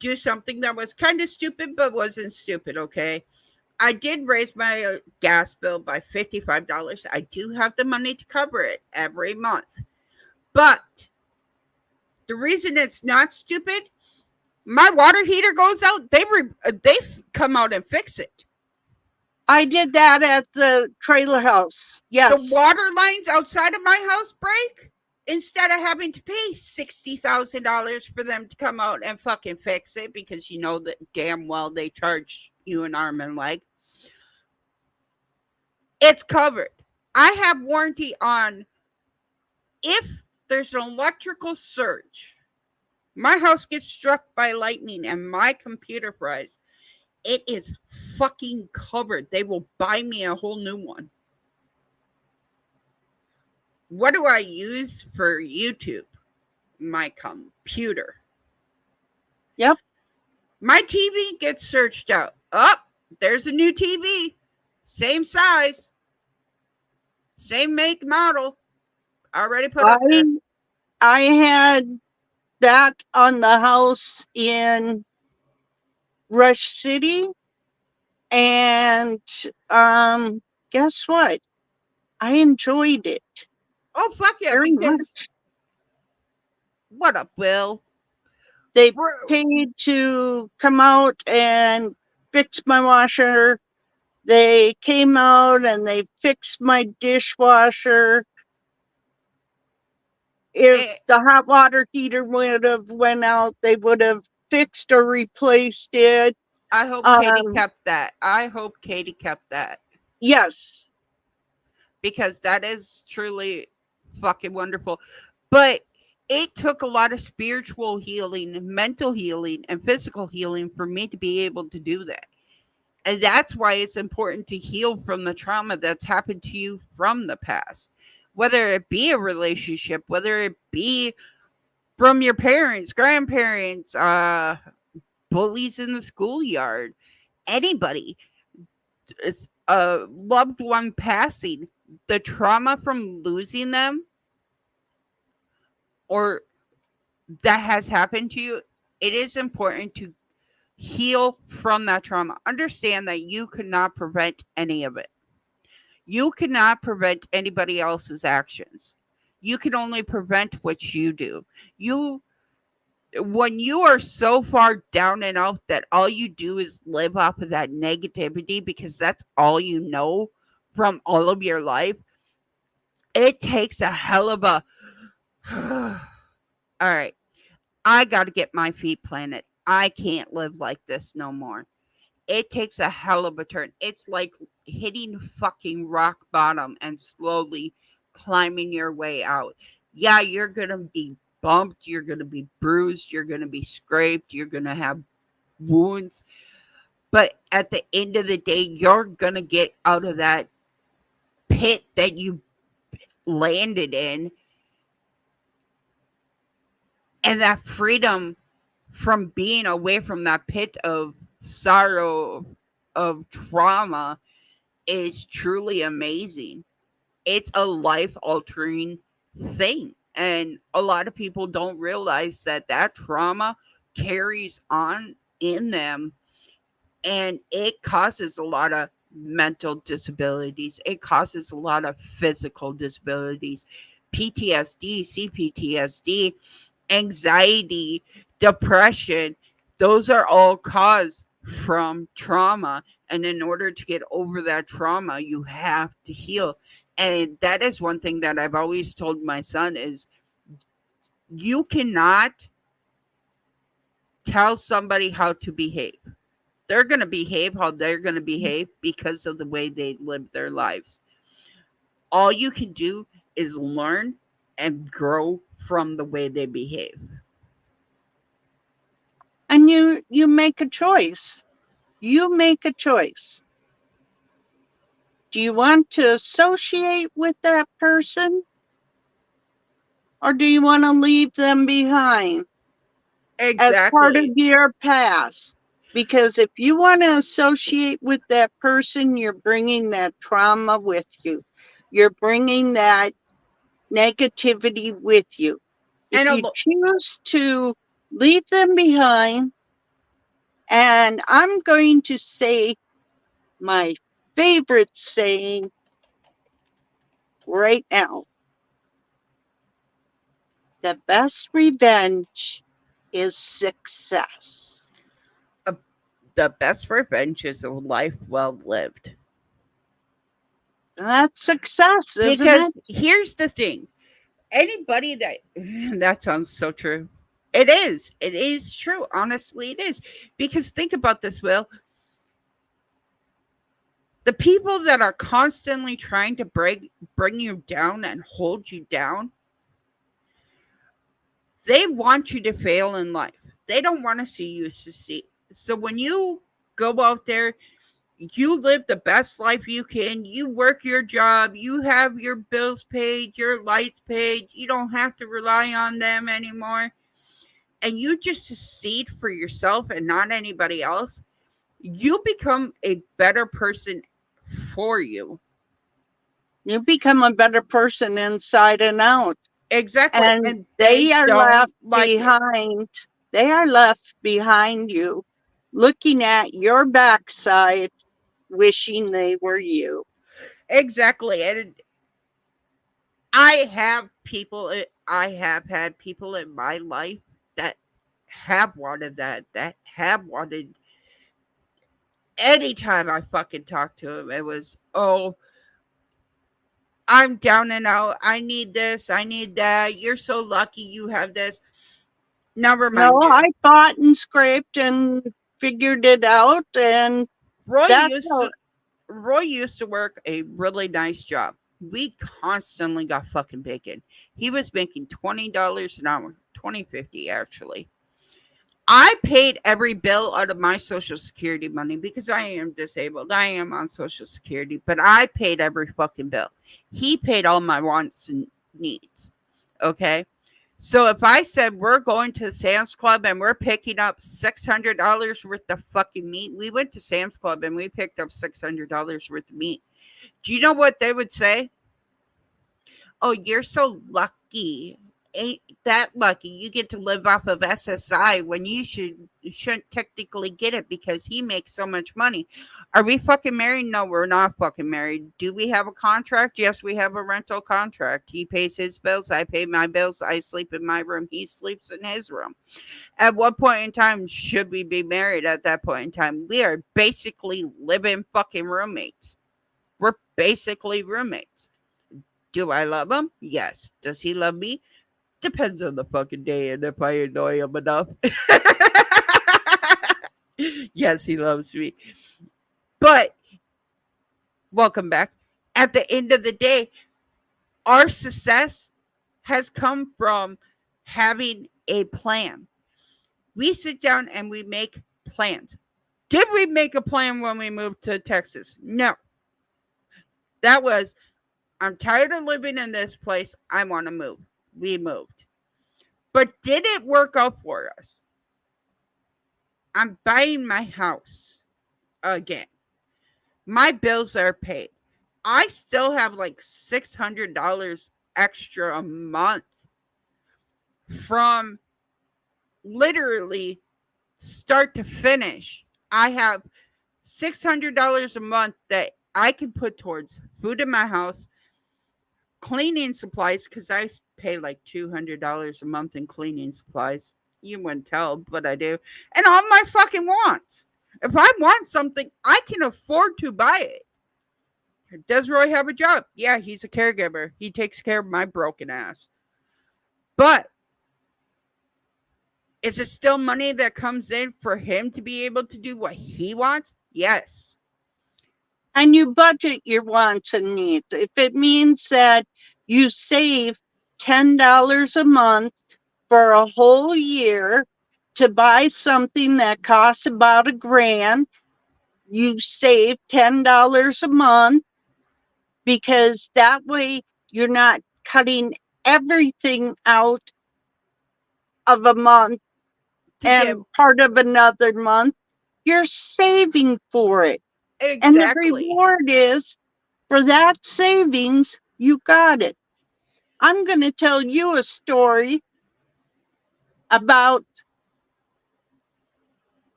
do something that was kind of stupid, but wasn't stupid, okay? I did raise my gas bill by $55. I do have the money to cover it every month. But the reason it's not stupid, my water heater goes out, they come out and fix it. I did that at the trailer house. The Yes. water lines outside of my house break. Instead of having to pay $60,000 for them to come out and fucking fix it, because you know that damn well they charge you an arm and leg, it's covered. I have warranty on if there's an electrical surge, my house gets struck by lightning and my computer fries, it is fucking covered. They will buy me a whole new one. What do I use for YouTube? My computer. Yep. My TV gets searched out. Oh, there's a new TV. Same size. Same make model. Already put up there. I had that on the house in Rush City. And guess what? I enjoyed it Oh, fuck yeah, very because much. what up, Will? They We're, paid to come out and fix my washer. They came out and they fixed my dishwasher. If eh, the hot water heater would have went out, they would have fixed or replaced it. I hope Katie kept that. I hope Katie kept that. Yes. Because that is truly fucking wonderful. But it took a lot of spiritual healing, mental healing, and physical healing for me to be able to do that. And that's why it's important to heal from the trauma that's happened to you from the past, whether it be a relationship, whether it be from your parents, grandparents, bullies in the schoolyard, anybody, a loved one passing, the trauma from losing them or that has happened to you, it is important to heal from that trauma. Understand that you cannot prevent any of it. You cannot prevent anybody else's actions. You can only prevent what you do. You When you are so far down and out that all you do is live off of that negativity because that's all you know from all of your life, it takes a hell of a all right, I got to get my feet planted. I can't live like this no more. It takes a hell of a turn. It's like hitting fucking rock bottom and slowly climbing your way out. Yeah, you're going to be bumped, you're going to be bruised, you're going to be scraped, you're going to have wounds. But at the end of the day, you're going to get out of that pit that you landed in. And that freedom from being away from that pit of sorrow, of trauma, is truly amazing. It's a life altering thing. And a lot of people don't realize that that trauma carries on in them and it causes a lot of mental disabilities. It causes a lot of physical disabilities, PTSD, CPTSD, anxiety, depression. Those are all caused from trauma. And in order to get over that trauma, you have to heal. And that is one thing that I've always told my son is you cannot tell somebody how to behave. They're going to behave how they're going to behave because of the way they live their lives. All you can do is learn and grow from the way they behave. And you make a choice. You make a choice. Do you want to associate with that person? Or do you want to leave them behind as part of Exactly. your past? Because if you want to associate with that person, you're bringing that trauma with you. You're bringing that negativity with you. If And you choose to leave them behind, and I'm going to say my favorite saying right now, the best revenge is success. the best revenge is a life well lived. That's success, isn't Because it? here's the thing, anybody that that sounds so true. It is. It is true. Honestly, it is. Because think about this, Will. The people that are constantly trying to bring you down and hold you down, they want you to fail in life. They don't want to see you succeed. So when you go out there, you live the best life you can. You work your job. You have your bills paid, your lights paid. You don't have to rely on them anymore. And you just succeed for yourself and not anybody else. You become a better person for you. You become a better person inside and out. Exactly. And And they they are don't left like it. behind. They are left behind you, looking at your backside, wishing they were you. Exactly. And I have had people in my life that have wanted that, that have wanted anytime I fucking talk to him, it was, oh, I'm down and out. I need this. I need that. You're so lucky you have this. Never mind No, you. I fought and scraped and figured it out, and Roy that's used how. to Roy used to work a really nice job. We constantly got fucking bacon. He was making $20 an hour, 20.50 actually. I paid every bill out of my Social Security money because I am disabled. I am on Social Security, but I paid every fucking bill. He paid all my wants and needs. Okay. So if I said we're going to Sam's Club and we're picking up $600 worth of fucking meat, we went to Sam's Club and we picked up $600 worth of meat. Do you know what they would say? Oh, you're so lucky. Ain't that lucky? You get to live off of SSI when shouldn't technically get it because he makes so much money. Are we fucking married? No, we're not fucking married. Do we have a contract? Yes, we have a rental contract. He pays his bills. I pay my bills. I sleep in my room. He sleeps in his room. At what point in time should we be married? At that point in time, we are basically living fucking roommates. We're basically roommates. Do I love him? Yes. Does he love me? Depends on the fucking day and if I annoy him enough. Yes, he loves me. But welcome back. At the end of the day, our success has come from having a plan. We sit down and we make plans. Did we make a plan when we moved to Texas? No. That was, I'm tired of living in this place. I want to move. We moved. But did it work out for us? I'm buying my house again. My bills are paid. I still have like $600 extra a month from literally start to finish. I have $600 a month that I can put towards food in my house, cleaning supplies, because I pay like $200 a month in cleaning supplies. You wouldn't tell, but I do. And all my fucking wants. If I want something, I can afford to buy it. Does Roy have a job? Yeah, he's a caregiver. He takes care of my broken ass. But is it still money that comes in for him to be able to do what he wants? Yes. And you budget your wants and needs. If it means that you save $10 a month for a whole year to buy something that costs about $1,000, you save $10 a month, because that way you're not cutting everything out of a month and part of another month. You're saving for it. Exactly. And the reward is, for that savings, you got it. I'm going to tell you a story about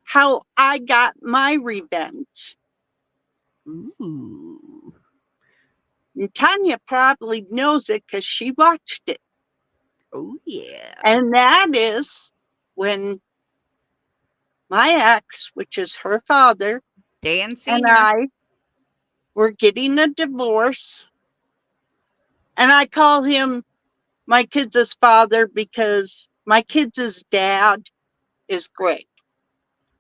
how I got my revenge. Ooh. And Tanya probably knows it because she watched it. Oh, yeah. And that is when my ex, which is her father, Dan Sr. and I were getting a divorce. And I call him my kids' father because my kids' dad is great.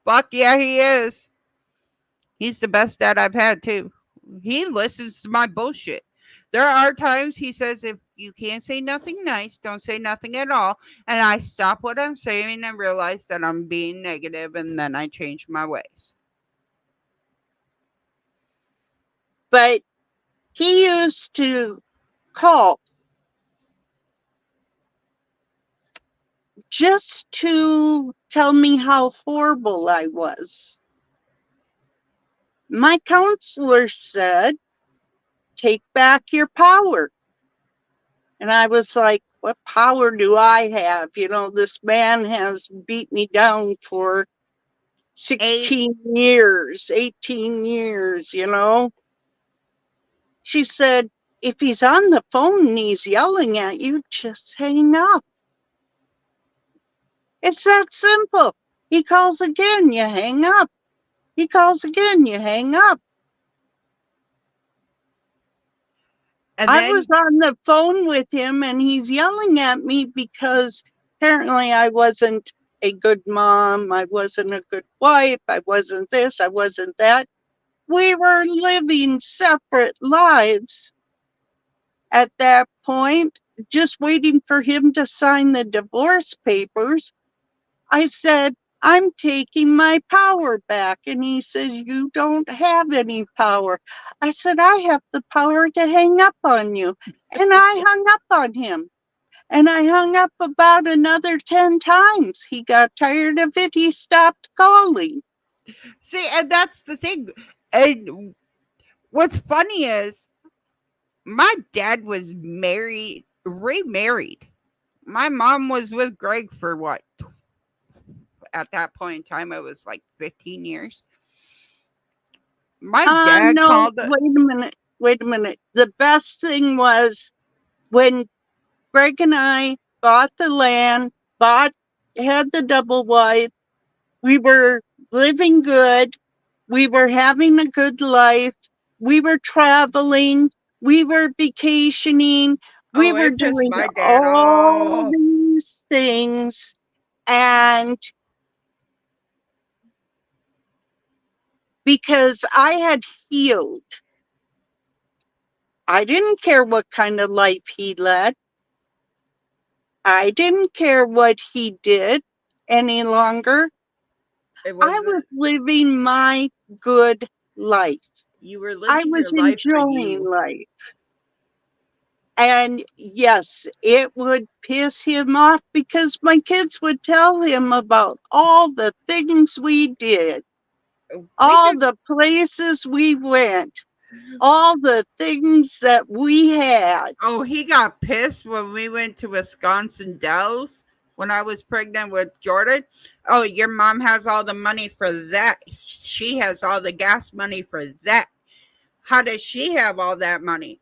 Fuck yeah, he is. He's the best dad I've had, too. He listens to my bullshit. There are times he says, if you can't say nothing nice, don't say nothing at all. And I stop what I'm saying and realize that I'm being negative, and then I change my ways. But he used to call just to tell me how horrible I was. My counselor said, take back your power. And I was like, what power do I have? You know, this man has beat me down for 16 years, 18 years, you know. She said, if he's on the phone and he's yelling at you, just hang up. It's that simple. He calls again, you hang up. He calls again, you hang up. And I was on the phone with him and he's yelling at me because apparently I wasn't a good mom. I wasn't a good wife. I wasn't this. I wasn't that. We were living separate lives at that point, just waiting for him to sign the divorce papers. I said, I'm taking my power back. And he says, you don't have any power. I said, I have the power to hang up on you. And I hung up on him. And I hung up about another 10 times. He got tired of it. He stopped calling. See, and that's the thing. And what's funny is my dad was remarried. My mom was with Greg for what? At that point in time, it was like 15 years. My dad No, called it. wait a minute. The best thing was when Greg and I bought the land, had the double wide, we were living good. We were having a good life. We were traveling. We were vacationing. We Oh, were it pissed doing my dad all off. these things. And because I had healed, I didn't care what kind of life he led. I didn't care what he did any longer. It I was was living my good life. you were I living your was life for enjoying you. life. And yes, it would piss him off because my kids would tell him about all the things we did, We all just the places we went, all the things that we had. he got pissed when we went to Wisconsin Dells when I was pregnant with Jordan. Oh, your mom has all the money for that. She has all the gas money for that. How does she have all that money?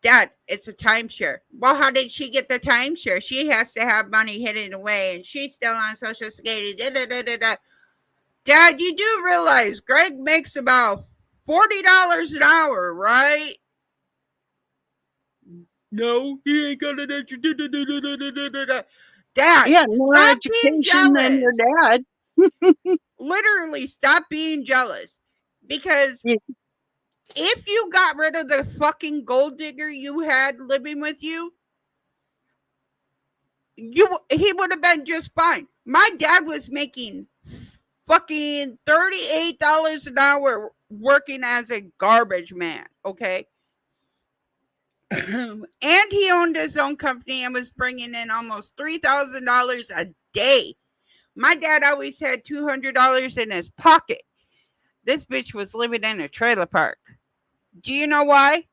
Dad, it's a timeshare. Well, how did she get the timeshare? She has to have money hidden away and she's still on Social Security. Da, da, da, da, da. Dad, you do realize Greg makes about $40 an hour, right? No, he ain't got an extra. Dad, Yeah, more stop being education than your jealous. dad. Literally, stop being jealous. Because Yeah. if you got rid of the fucking gold digger you had living with you, he would have been just fine. My dad was making fucking $38 an hour working as a garbage man, okay? And he owned his own company and was bringing in almost $3,000 a day. My dad always had $200 in his pocket. This bitch was living in a trailer park. Do you know why?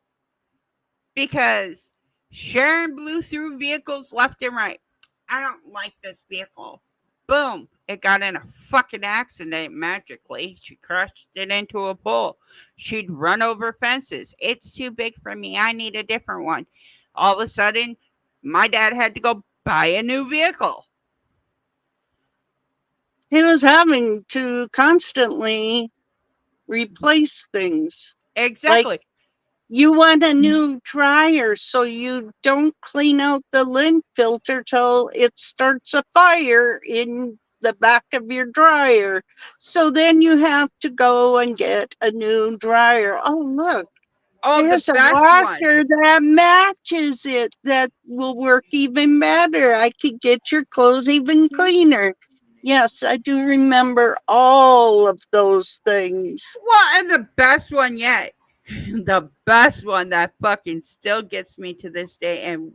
Because Sharon blew through vehicles left and right. I don't like this vehicle. Boom. It got in a fucking accident magically. She crashed it into a pole. She'd run over fences. It's too big for me. I need a different one. All of a sudden, my dad had to go buy a new vehicle. He was having to constantly replace things. Like, Exactly. you want a new dryer so you don't clean out the lint filter till it starts a fire in the back of your dryer. So then you have to go and get a new dryer. Oh, look, Oh, the there's a best one. washer that matches it that will work even better. I could get your clothes even cleaner. Yes, I do remember all of those things. Well, and the best one yet. The best one that fucking still gets me to this day. And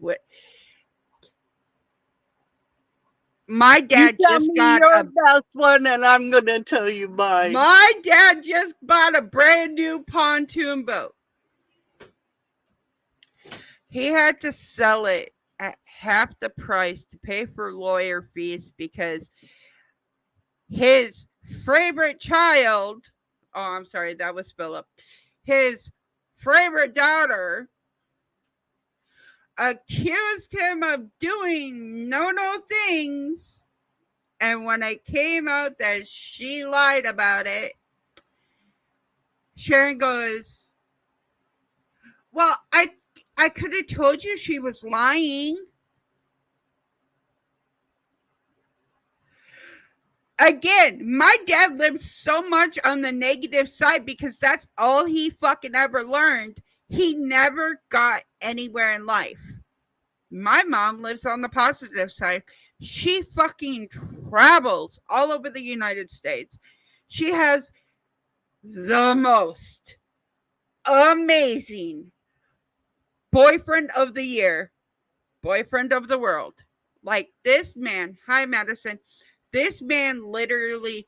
my You dad tell just me got your a best one, and I'm going to tell you mine. my dad just bought a brand new pontoon boat. He had to sell it at half the price to pay for lawyer fees because his favorite child, oh, I'm sorry, that was Philip, his favorite daughter accused him of doing no things. And when it came out that she lied about it, Sharon goes, well, I could have told you she was lying. Again, my dad lived so much on the negative side because that's all he fucking ever learned. He never got anywhere in life. My mom lives on the positive side She fucking travels all over the United States. She has the most amazing boyfriend of the year, boyfriend of the world. Like this man, hi Madison. This man literally,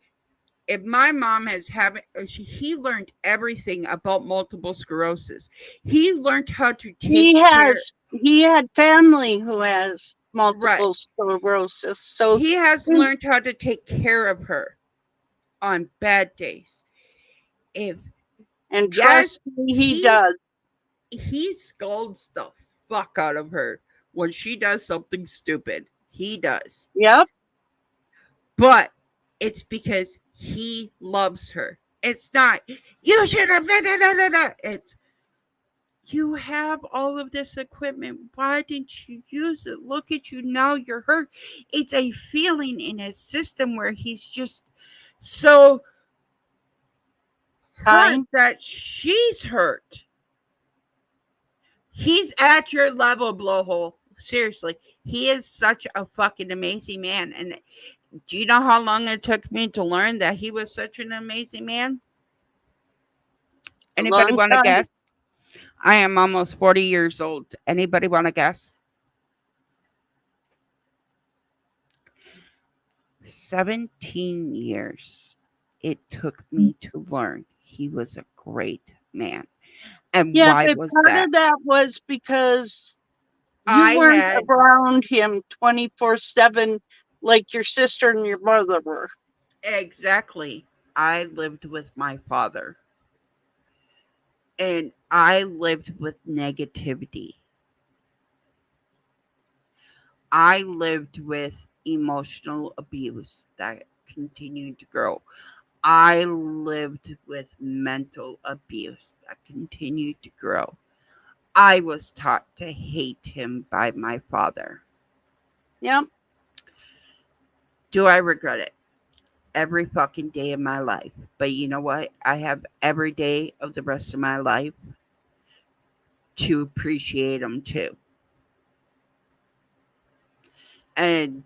if my mom has having, he learned everything about multiple sclerosis. He learned how to take care. He had family who has Right. multiple sclerosis, so He has learned how to take care of her on bad days. If and yes, trust me, he does. he scolds the fuck out of her when she does something stupid. He does. Yep. But it's because he loves her. It's not, you should have, it's, you have all of this equipment. Why didn't you use it? Look at you now. You're hurt. It's a feeling in his system where he's just so hurt that she's hurt. He's at your level, blowhole. Seriously, he is such a fucking amazing man. And do you know how long it took me to learn that he was such an amazing man? Anybody want to guess? I am almost 40 years old. Anybody want to guess? 17 years it took me to learn he was a great man. And yeah, why but was part that? of that was because you weren't around him 24/7 like your sister and your mother were. Exactly. I lived with my father. And I lived with negativity. I lived with emotional abuse that continued to grow. I lived with mental abuse that continued to grow. I was taught to hate him by my father. Yep. Do I regret it? Every fucking day of my life. But you know what? I have every day of the rest of my life to appreciate him too. And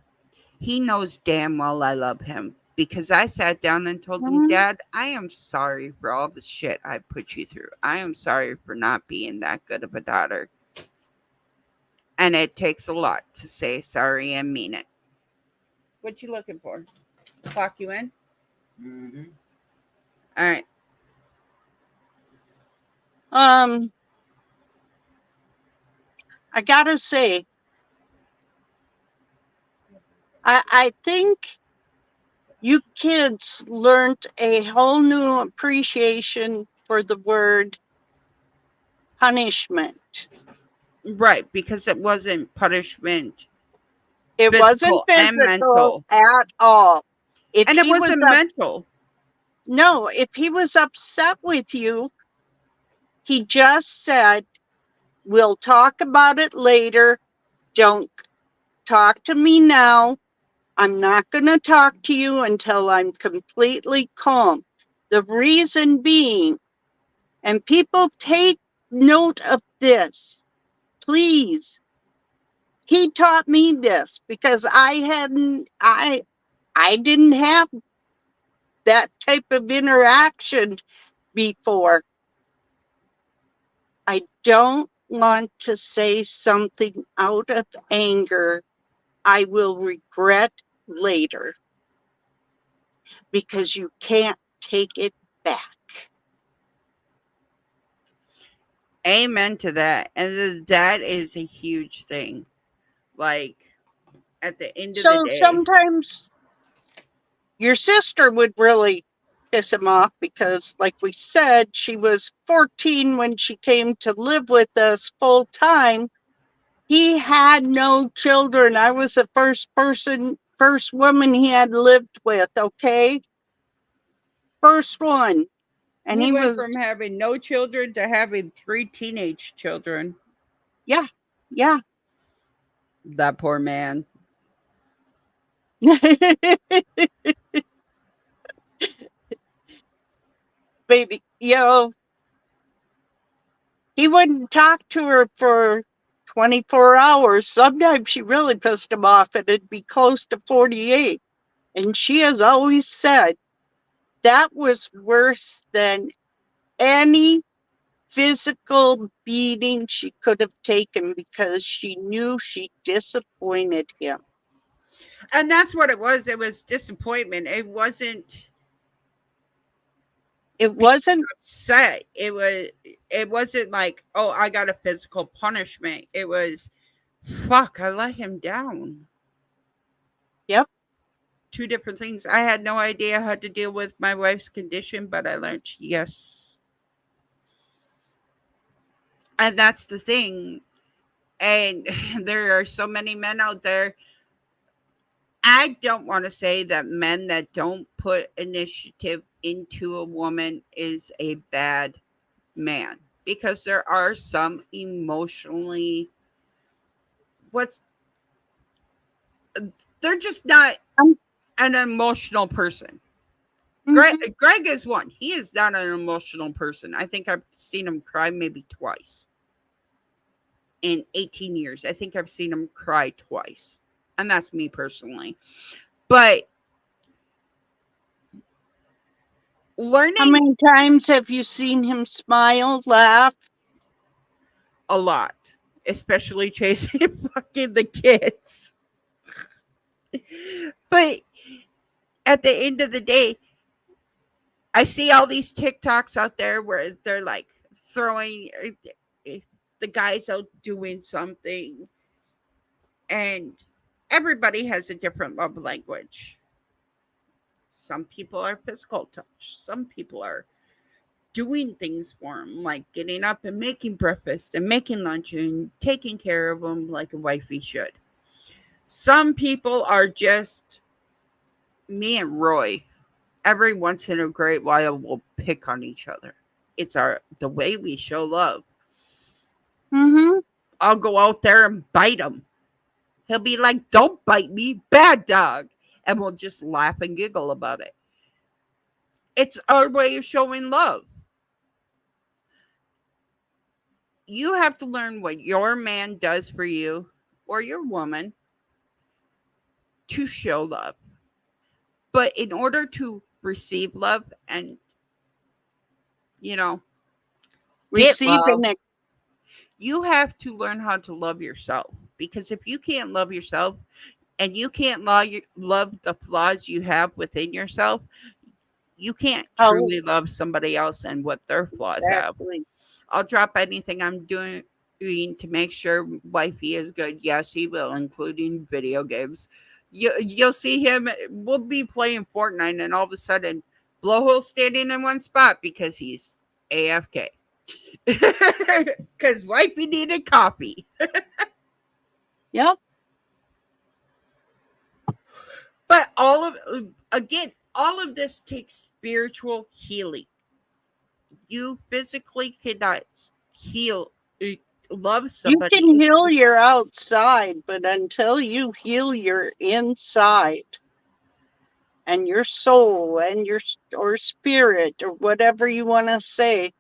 he knows damn well I love him because I sat down and told him, Dad, I am sorry for all the shit I put you through. I am sorry for not being that good of a daughter. And it takes a lot to say sorry and mean it. What you looking for? Clock you in? Mm-hmm. All right. I gotta say, I think you kids learned a whole new appreciation for the word punishment. Right, because it wasn't punishment. It wasn't and mental. at all. If And it he was wasn't mental. No, if he was upset with you, he just said, we'll talk about it later. Don't talk to me now. I'm not going to talk to you until I'm completely calm. The reason being, and people take note of this, please. He taught me this because I didn't have that type of interaction before. I don't want to say something out of anger I will regret later, because you can't take it back. Amen to that. And that is a huge thing. Like, at the end of the day. Sometimes your sister would really piss him off because, like we said, she was 14 when she came to live with us full time. He had no children. I was the first woman he had lived with, okay? First one. And he went from having no children to having 3 teenage children. Yeah, yeah. That poor man. Baby, he wouldn't talk to her for 24 hours. Sometimes she really pissed him off, and it'd be close to 48. And she has always said that was worse than any physical beating she could have taken because she knew she disappointed him. And that's what it was. It was disappointment. It wasn't upset. It wasn't like, oh, I got a physical punishment. It was, fuck, I let him down. Yep. Two different things. I had no idea how to deal with my wife's condition, but I learned yes. And that's the thing. And there are so many men out there. I don't want to say that men that don't put initiative into a woman is a bad man, because there are some emotionally what's they're just not an emotional person. Greg is one. He is not an emotional person. I think I've seen him cry maybe twice in 18 years. I think I've seen him cry twice. And that's me personally. But learning. How many times have you seen him smile, laugh? A lot. Especially chasing fucking the kids. But at the end of the day, I see all these TikToks out there where they're like throwing the guys out doing something, and everybody has a different love language. Some people are physical touch. Some people are doing things for them, like getting up and making breakfast and making lunch and taking care of them like a wifey should. Some people are just me and Roy. Every once in a great while, we'll pick on each other. It's the way we show love. I'll go out there and bite him. He'll be like, "Don't bite me, bad dog," and we'll just laugh and giggle about it. It's our way of showing love. You have to learn what your man does for you or your woman to show love. But in order to receive love and, receiving it, you have to learn how to love yourself. Because if you can't love yourself and you can't love the flaws you have within yourself, you can't truly love somebody else and what their flaws have. I'll drop anything I'm doing to make sure wifey is good. Yes, he will, including video games. You'll see him. We'll be playing Fortnite, and all of a sudden, Blowhole standing in one spot because he's AFK. Because wifey needed coffee. Yep. But all of this takes spiritual healing. You physically cannot love somebody. You can heal your outside, but until you heal your inside and your soul and or spirit or whatever you want to say,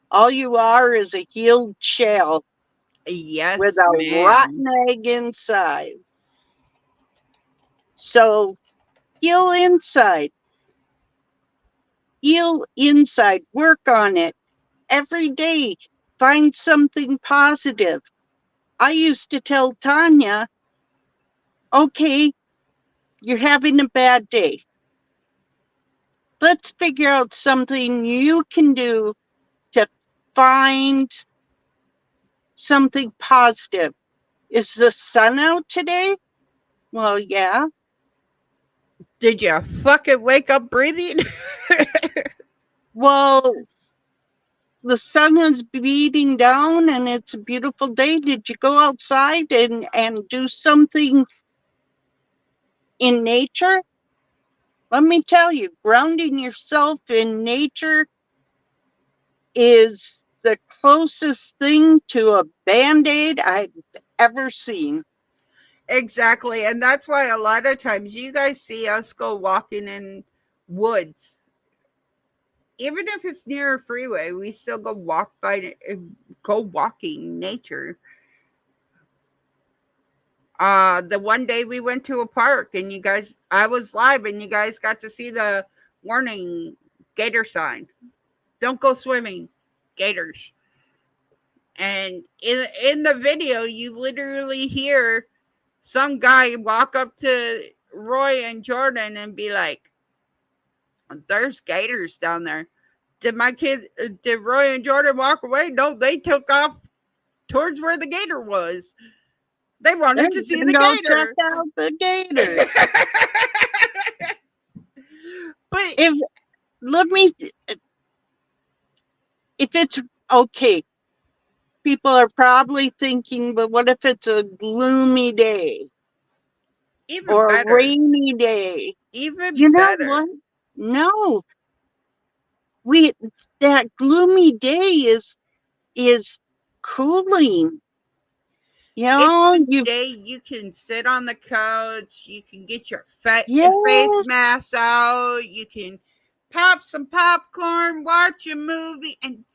all you are is a healed shell. Yes, with a rotten egg inside. So heal inside. Heal inside. Work on it. Every day, find something positive. I used to tell Tanya, okay, you're having a bad day. Let's figure out something you can do to find something positive. Is the sun out today? Well, yeah. Did you fucking wake up breathing? Well, the sun is beating down and it's a beautiful day. Did you go outside and do something in nature? Let me tell you, grounding yourself in nature is the closest thing to a Band-Aid I've ever seen. Exactly. And that's why a lot of times you guys see us go walking in woods. Even if it's near a freeway, we still go walking nature The one day we went to a park and you guys, I was live and you guys got to see the warning gator sign. Don't go swimming, gators. And in the video, you literally hear some guy walk up to Roy and Jordan and be like, "There's gators down there." Did Roy and Jordan walk away? No, they took off towards where the gator was. They wanted to see the Go gator. check out the gator. But If let me, if it's okay, people are probably thinking, but what if it's a gloomy day even or a better, rainy day? even You know better. what? No, that gloomy day is cooling. You know, It's a you day you can sit on the couch, you can get your face yes, mask out, you can pop some popcorn, watch a movie, and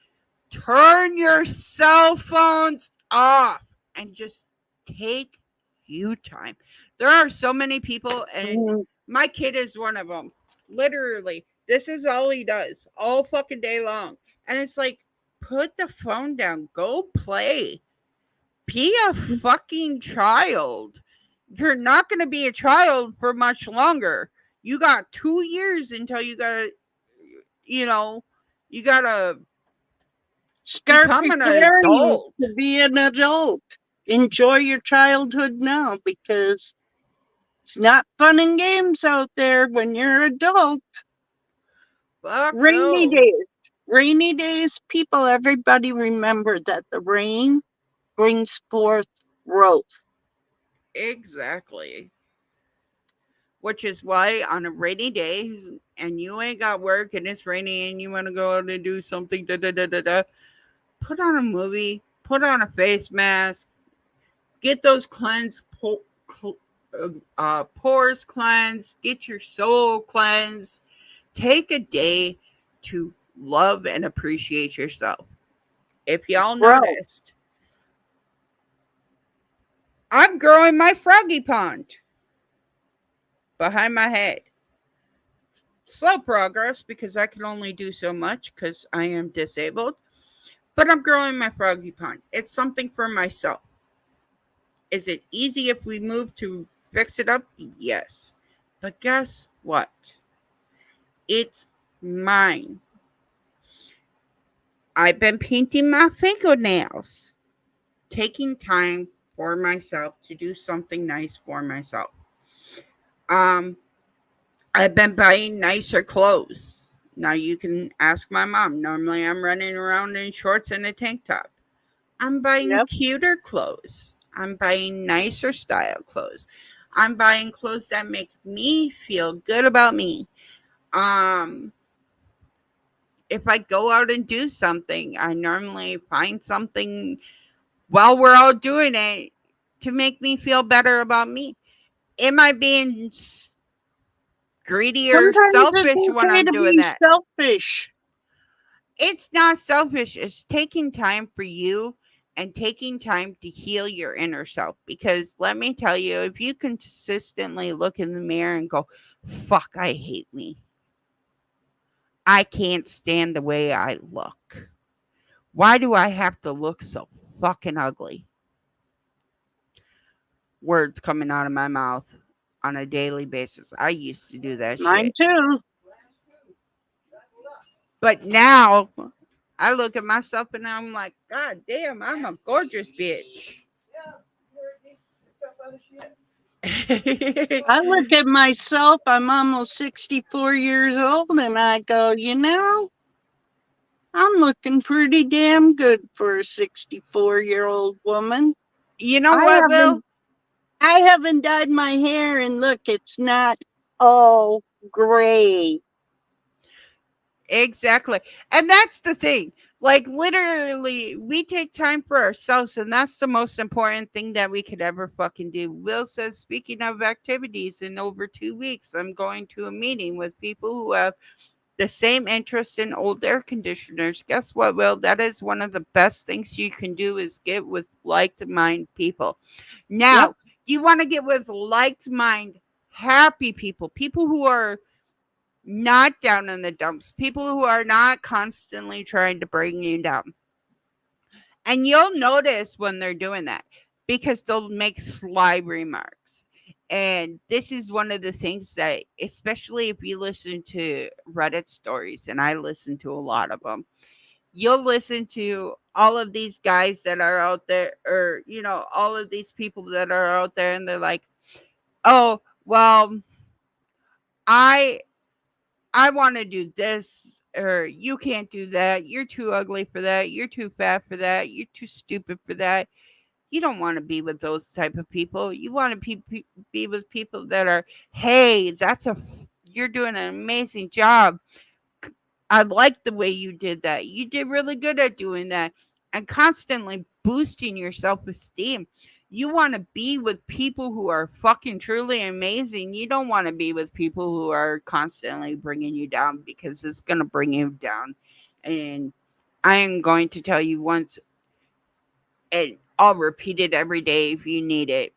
turn your cell phones off and just take you time. There are so many people, and mm, my kid is one of them. Literally, this is all he does all fucking day long. And it's like, put the phone down, go play. Be a fucking child. You're not going to be a child for much longer. You got 2 years until you got to, you know, you got to start become an preparing adult. to be an adult. Enjoy your childhood now, because it's not fun and games out there when you're adult. Fuck Rainy no. days. Rainy days, people, everybody remember that the rain brings forth growth. Exactly. Which is why on a rainy day and you ain't got work and it's rainy and you want to go out and do something, put on a movie, put on a face mask, get those pores cleansed, get your soul cleansed. Take a day to love and appreciate yourself. If y'all Grow. noticed, I'm growing my froggy pond behind my head. Slow progress because I can only do so much because I am disabled. But I'm growing my froggy pond. It's something for myself. Is it easy if we move to fix it up? Yes. But guess what? It's mine. I've been painting my fingernails, taking time for myself to do something nice for myself. Um, I've been buying nicer clothes. Now you can ask my mom. Normally I'm running around in shorts and a tank top. I'm buying Yep. cuter clothes. I'm buying nicer style clothes. I'm buying clothes that make me feel good about me. Um, if I go out and do something, I normally find something while we're all doing it to make me feel better about me. Am I being greedy or Sometimes it's selfish when okay I'm to doing be that? selfish. It's not selfish. It's taking time for you and taking time to heal your inner self. Because let me tell you, if you consistently look in the mirror and go, fuck, I hate me. I can't stand the way I look. Why do I have to look so fucking ugly? Words coming out of my mouth on a daily basis. I used to do that Mine shit. too. But now I look at myself and I'm like, God damn, I'm a gorgeous bitch. I look at myself, I'm almost 64 years old, and I go, I'm looking pretty damn good for a 64-year-old woman. You know I what, Will? haven't I haven't dyed my hair, and look, it's not all gray. Exactly. And that's the thing. Like, literally, we take time for ourselves, and that's the most important thing that we could ever fucking do. Will says, speaking of activities, in over 2 weeks, I'm going to a meeting with people who have the same interest in old air conditioners. Guess what, Will? That is one of the best things you can do is get with like-minded people. Yep. Now, You want to get with like mind, happy people, people who are not down in the dumps, people who are not constantly trying to bring you down. And you'll notice when they're doing that because they'll make sly remarks. And this is one of the things that, especially if you listen to Reddit stories, and I listen to a lot of them, you'll listen to all of these guys that are out there, or, all of these people that are out there, and they're like, oh, well, I I want to do this, or you can't do that. You're too ugly for that. You're too fat for that. You're too stupid for that. You don't want to be with those type of people. You want to be with people that are, hey, you're doing an amazing job. I like the way you did that. You did really good at doing that, and constantly boosting your self esteem. You want to be with people who are fucking truly amazing. You don't want to be with people who are constantly bringing you down, because it's going to bring you down. And I am going to tell you once, and I'll repeat it every day if you need it.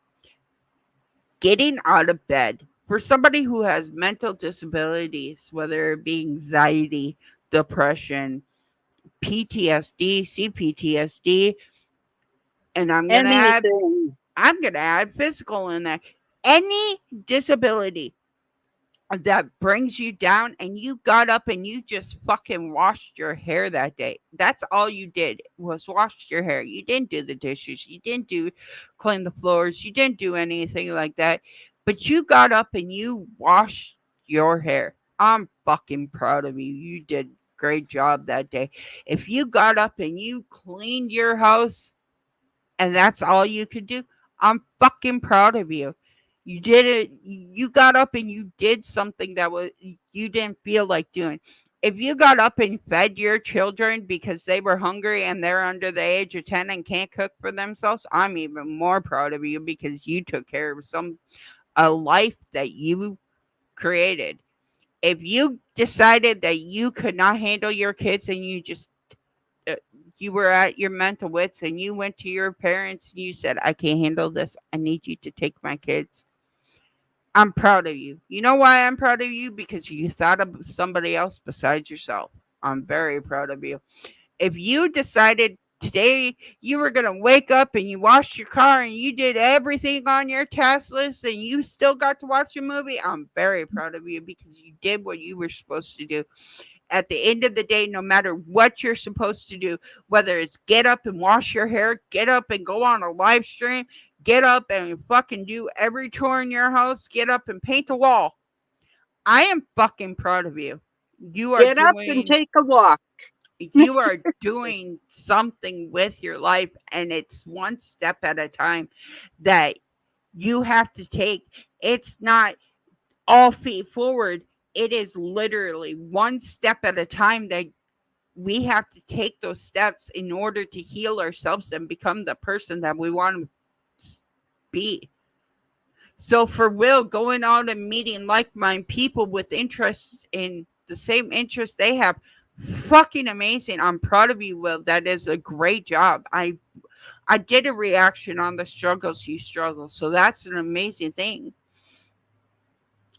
Getting out of bed for somebody who has mental disabilities, whether it be anxiety, depression, PTSD, CPTSD, and Anything. I'm gonna add physical in there. Any disability that brings you down, and you got up and you just fucking washed your hair that day. That's all you did, was wash your hair. You didn't do the dishes, you didn't do clean the floors, you didn't do anything like that. But you got up and you washed your hair. I'm fucking proud of you. You did great job that day. If you got up and you cleaned your house and that's all you could do, I'm fucking proud of you. You did it. You got up and you did something that was you didn't feel like doing. If you got up and fed your children because they were hungry and they're under the age of 10 and can't cook for themselves, I'm even more proud of you, because you took care of a life that you created. If you decided that you could not handle your kids, and uh, you were at your mental wits, and you went to your parents and you said, I can't handle this, I need you to take my kids, I'm proud of you. You know why I'm proud of you? Because you thought of somebody else besides yourself. I'm very proud of you. If you decided today you were going to wake up and you washed your car and you did everything on your task list and you still got to watch a movie, I'm very proud of you, because you did what you were supposed to do. At the end of the day, no matter what you're supposed to do, whether it's get up and wash your hair, get up and go on a live stream, get up and fucking do every chore in your house, get up and paint a wall, I am fucking proud of you. You are Get up and doing take a walk. you are doing something with your life, and it's one step at a time that you have to take. It's not all feet forward. It is literally one step at a time that we have to take those steps in order to heal ourselves and become the person that we want to be. So for Will, going out and meeting like-minded people with interests in the same interests they have, fucking amazing. I'm proud of you, Will. That is a great job. I did a reaction on the struggles you struggle, so that's an amazing thing.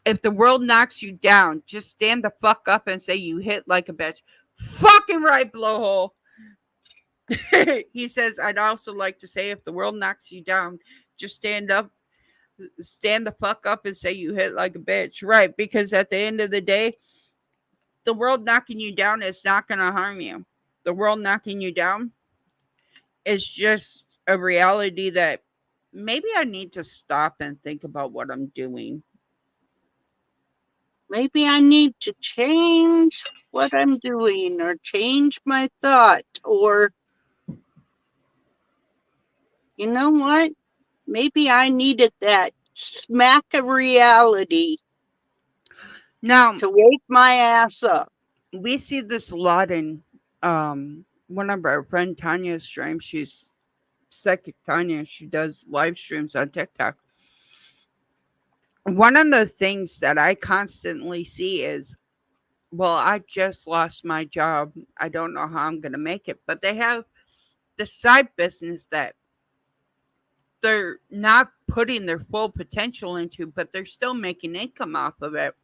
If the world knocks you down, just stand the fuck up and say you hit like a bitch. Fucking right, blowhole. He says, I'd also like to say, if the world knocks you down, just stand the fuck up and say you hit like a bitch. Right, because at the end of the day, the world knocking you down is not going to harm you. The world knocking you down is just a reality that maybe I need to stop and think about what I'm doing. Maybe I need to change what I'm doing, or change my thought, or you know what? Maybe I needed that smack of reality Now, to wake my ass up. we see this a lot in one of our friend Tanya's streams. She's Psychic Tanya. She does live streams on TikTok. One of the things that I constantly see is, well, I just lost my job. I don't know how I'm going to make it. But they have the side business that they're not putting their full potential into, but they're still making income off of it.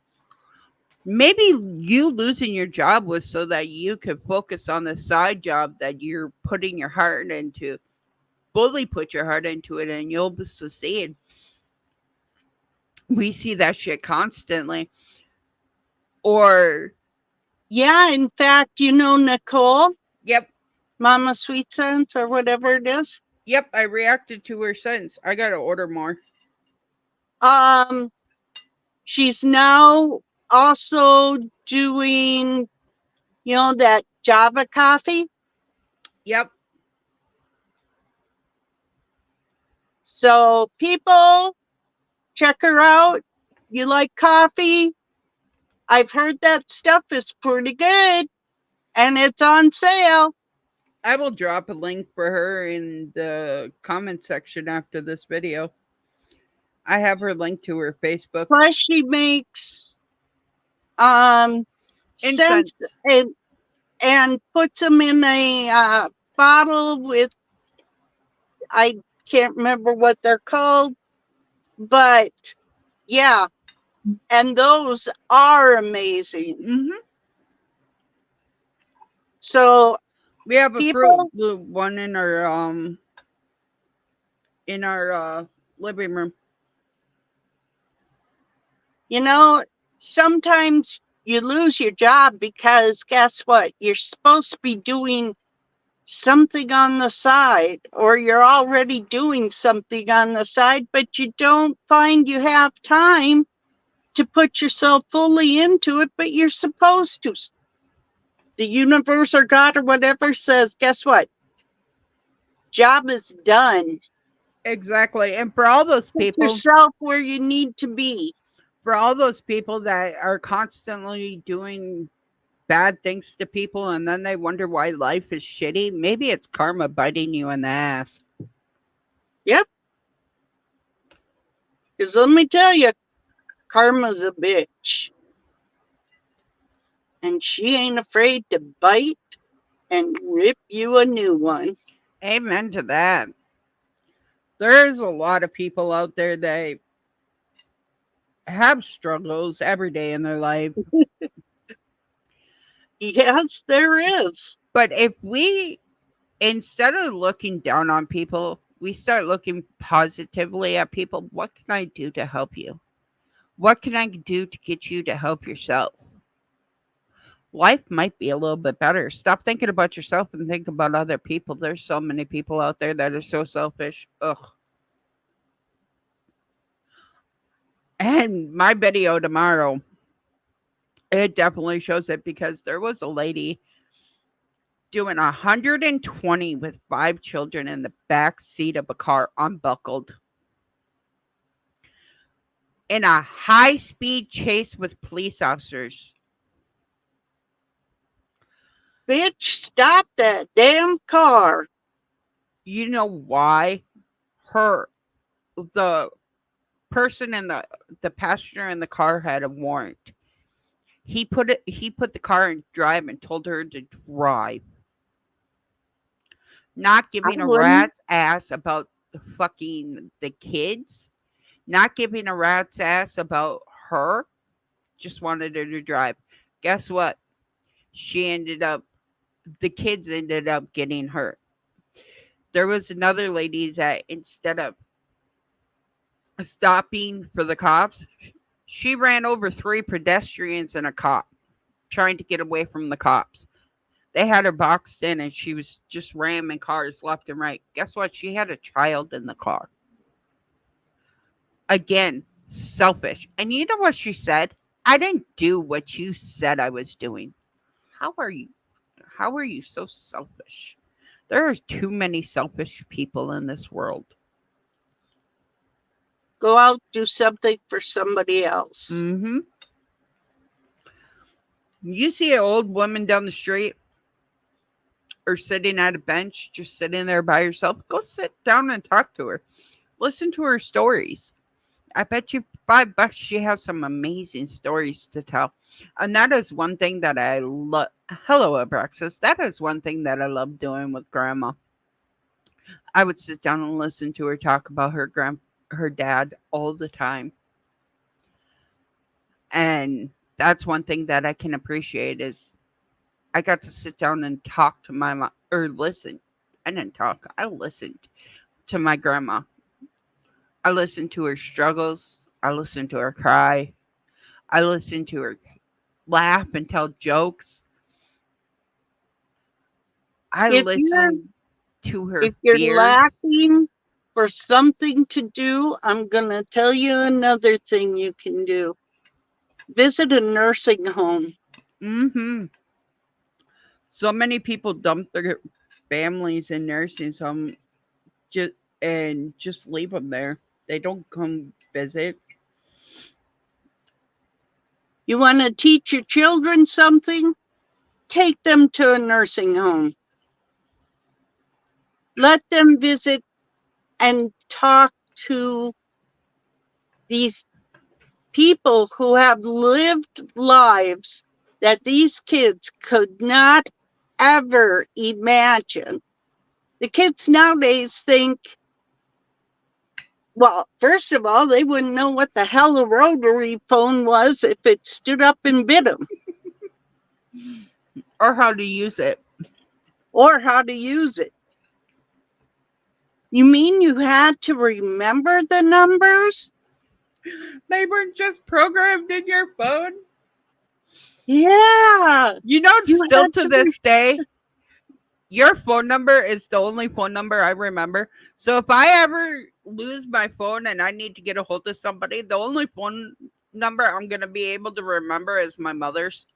Maybe you losing your job was so that you could focus on the side job that you're putting your heart into. Fully put your heart into it and you'll succeed. We see that shit constantly. Or, Yeah, in fact, Nicole, yep, Mama Sweet Sense or whatever it is. yep, I reacted to her since. I gotta order more. She's now also doing, that Java coffee. Yep. So people, check her out. You like coffee? I've heard that stuff is pretty good and it's on sale. I will drop a link for her in the comment section after this video. I have her link to her Facebook. Plus she makes scents and puts them in a bottle with, I can't remember what they're called, but yeah, and those are amazing. Mm-hmm. So we have a people, fruit one in our living room. Sometimes you lose your job because guess what? You're supposed to be doing something on the side, or you're already doing something on the side, but you don't find you have time to put yourself fully into it, but you're supposed to. The universe or God or whatever says, guess what? Job is done. Exactly. And for all those people, put yourself where you need to be. For all those people that are constantly doing bad things to people and then they wonder why life is shitty, maybe it's karma biting you in the ass. Yep. Because let me tell you, karma's a bitch. And she ain't afraid to bite and rip you a new one. Amen to that. There's a lot of people out there that have struggles every day in their life. Yes, there is. But if we, instead of looking down on people, we start looking positively at people, what can I do to help you? What can I do to get you to help yourself? Life might be a little bit better. Stop thinking about yourself and think about other people. There's so many people out there that are so selfish. Ugh. And my video tomorrow, it definitely shows it because there was a lady doing 120 with 5 children in the back seat of a car unbuckled in a high-speed chase with police officers. Bitch, stop that damn car. You know why? The person in the passenger in the car had a warrant. He put the car in drive and told her to drive. Not giving a rat's ass about the kids. Not giving a rat's ass about her. Just wanted her to drive. Guess what? The kids ended up getting hurt. There was another lady that instead of stopping for the cops, she ran over 3 pedestrians and a cop trying to get away from the cops. They had her boxed in and she was just ramming cars left and right. Guess what? She had a child in the car. Again, selfish. And you know what she said? I didn't do what you said I was doing. How are you? How are you so selfish? There are too many selfish people in this world. Go out, do something for somebody else. Mm-hmm. You see an old woman down the street or sitting at a bench, just sitting there by herself, go sit down and talk to her. Listen to her stories. I bet you $5 she has some amazing stories to tell. And that is one thing that I love. Hello, ABRAXAS. That is one thing that I love doing with Grandma. I would sit down and listen to her talk about her dad all the time. And that's one thing that I can appreciate is I got to sit down and talk to my mom, or listen. I didn't talk. I listened to my grandma. I listened to her struggles. I listened to her cry. I listened to her laugh and tell jokes. I If you're listened to her if you're fears. lacking for something to do, I'm gonna tell you another thing you can do. Visit a nursing home. Mm-hmm. So many people dump their families in nursing homes just and just leave them there. They don't come visit. You want to teach your children something? Take them to a nursing home. Let them visit and talk to these people who have lived lives that these kids could not ever imagine. The kids nowadays think, well, first of all, they wouldn't know what the hell a rotary phone was if it stood up and bit them. Or how to use it. Or how to use it. You mean you had to remember the numbers? They weren't just programmed in your phone. Yeah. You know, You still had to to this day, your phone number is the only phone number I remember. So if I ever lose my phone and I need to get a hold of somebody, the only phone number I'm going to be able to remember is my mother's.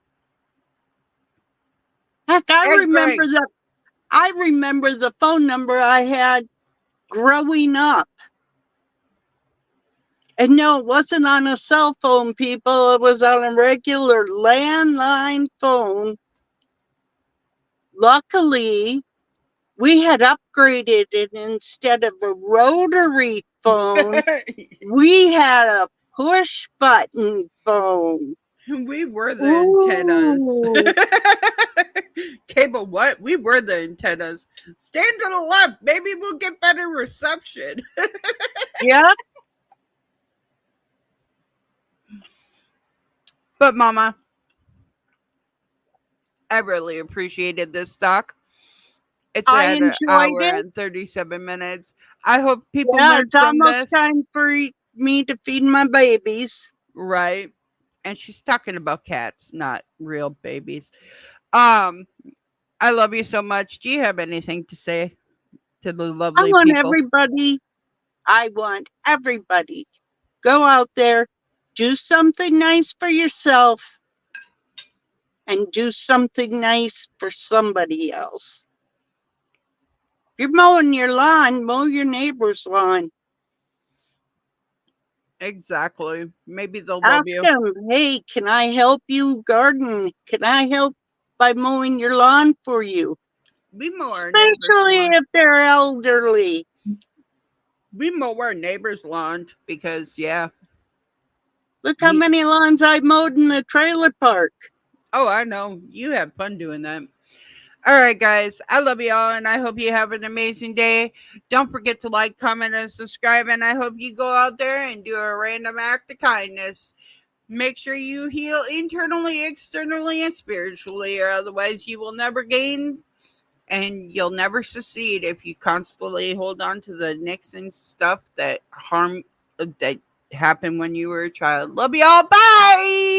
Heck, I And Greg's. remember the phone number I had growing up. And no, it wasn't on a cell phone, people. It was on a regular landline phone. Luckily, we had upgraded it. Instead of a rotary phone, we had a push button phone. We were the Ooh. antennas. Cable what? We were the antennas. Stand to the left. Maybe we'll get better reception. Yep. But Mama, I really appreciated this talk. It's I at an enjoyed hour it. and 37 minutes. I hope people Yeah, learn it's from almost this. time for me to feed my babies. Right. And she's talking about cats, not real babies. I love you so much. Do you have anything to say to the lovely people? I want everybody, go out there, do something nice for yourself, and do something nice for somebody else. If you're mowing your lawn, mow your neighbor's lawn. Exactly. Maybe they'll love Ask you. them, hey, can I help you garden? Can I help by mowing your lawn for you? We mow our neighbor's Especially lawn. if they're elderly. We mow our neighbor's lawn because, yeah. Look how many lawns I mowed in the trailer park. Oh, I know. You have fun doing that. All right, guys. I love you all, and I hope you have an amazing day. Don't forget to like, comment, and subscribe. And I hope you go out there and do a random act of kindness. Make sure you heal internally, externally, and spiritually, or otherwise you will never gain and you'll never succeed if you constantly hold on to the nicks and stuff that happened when you were a child. Love y'all. Bye.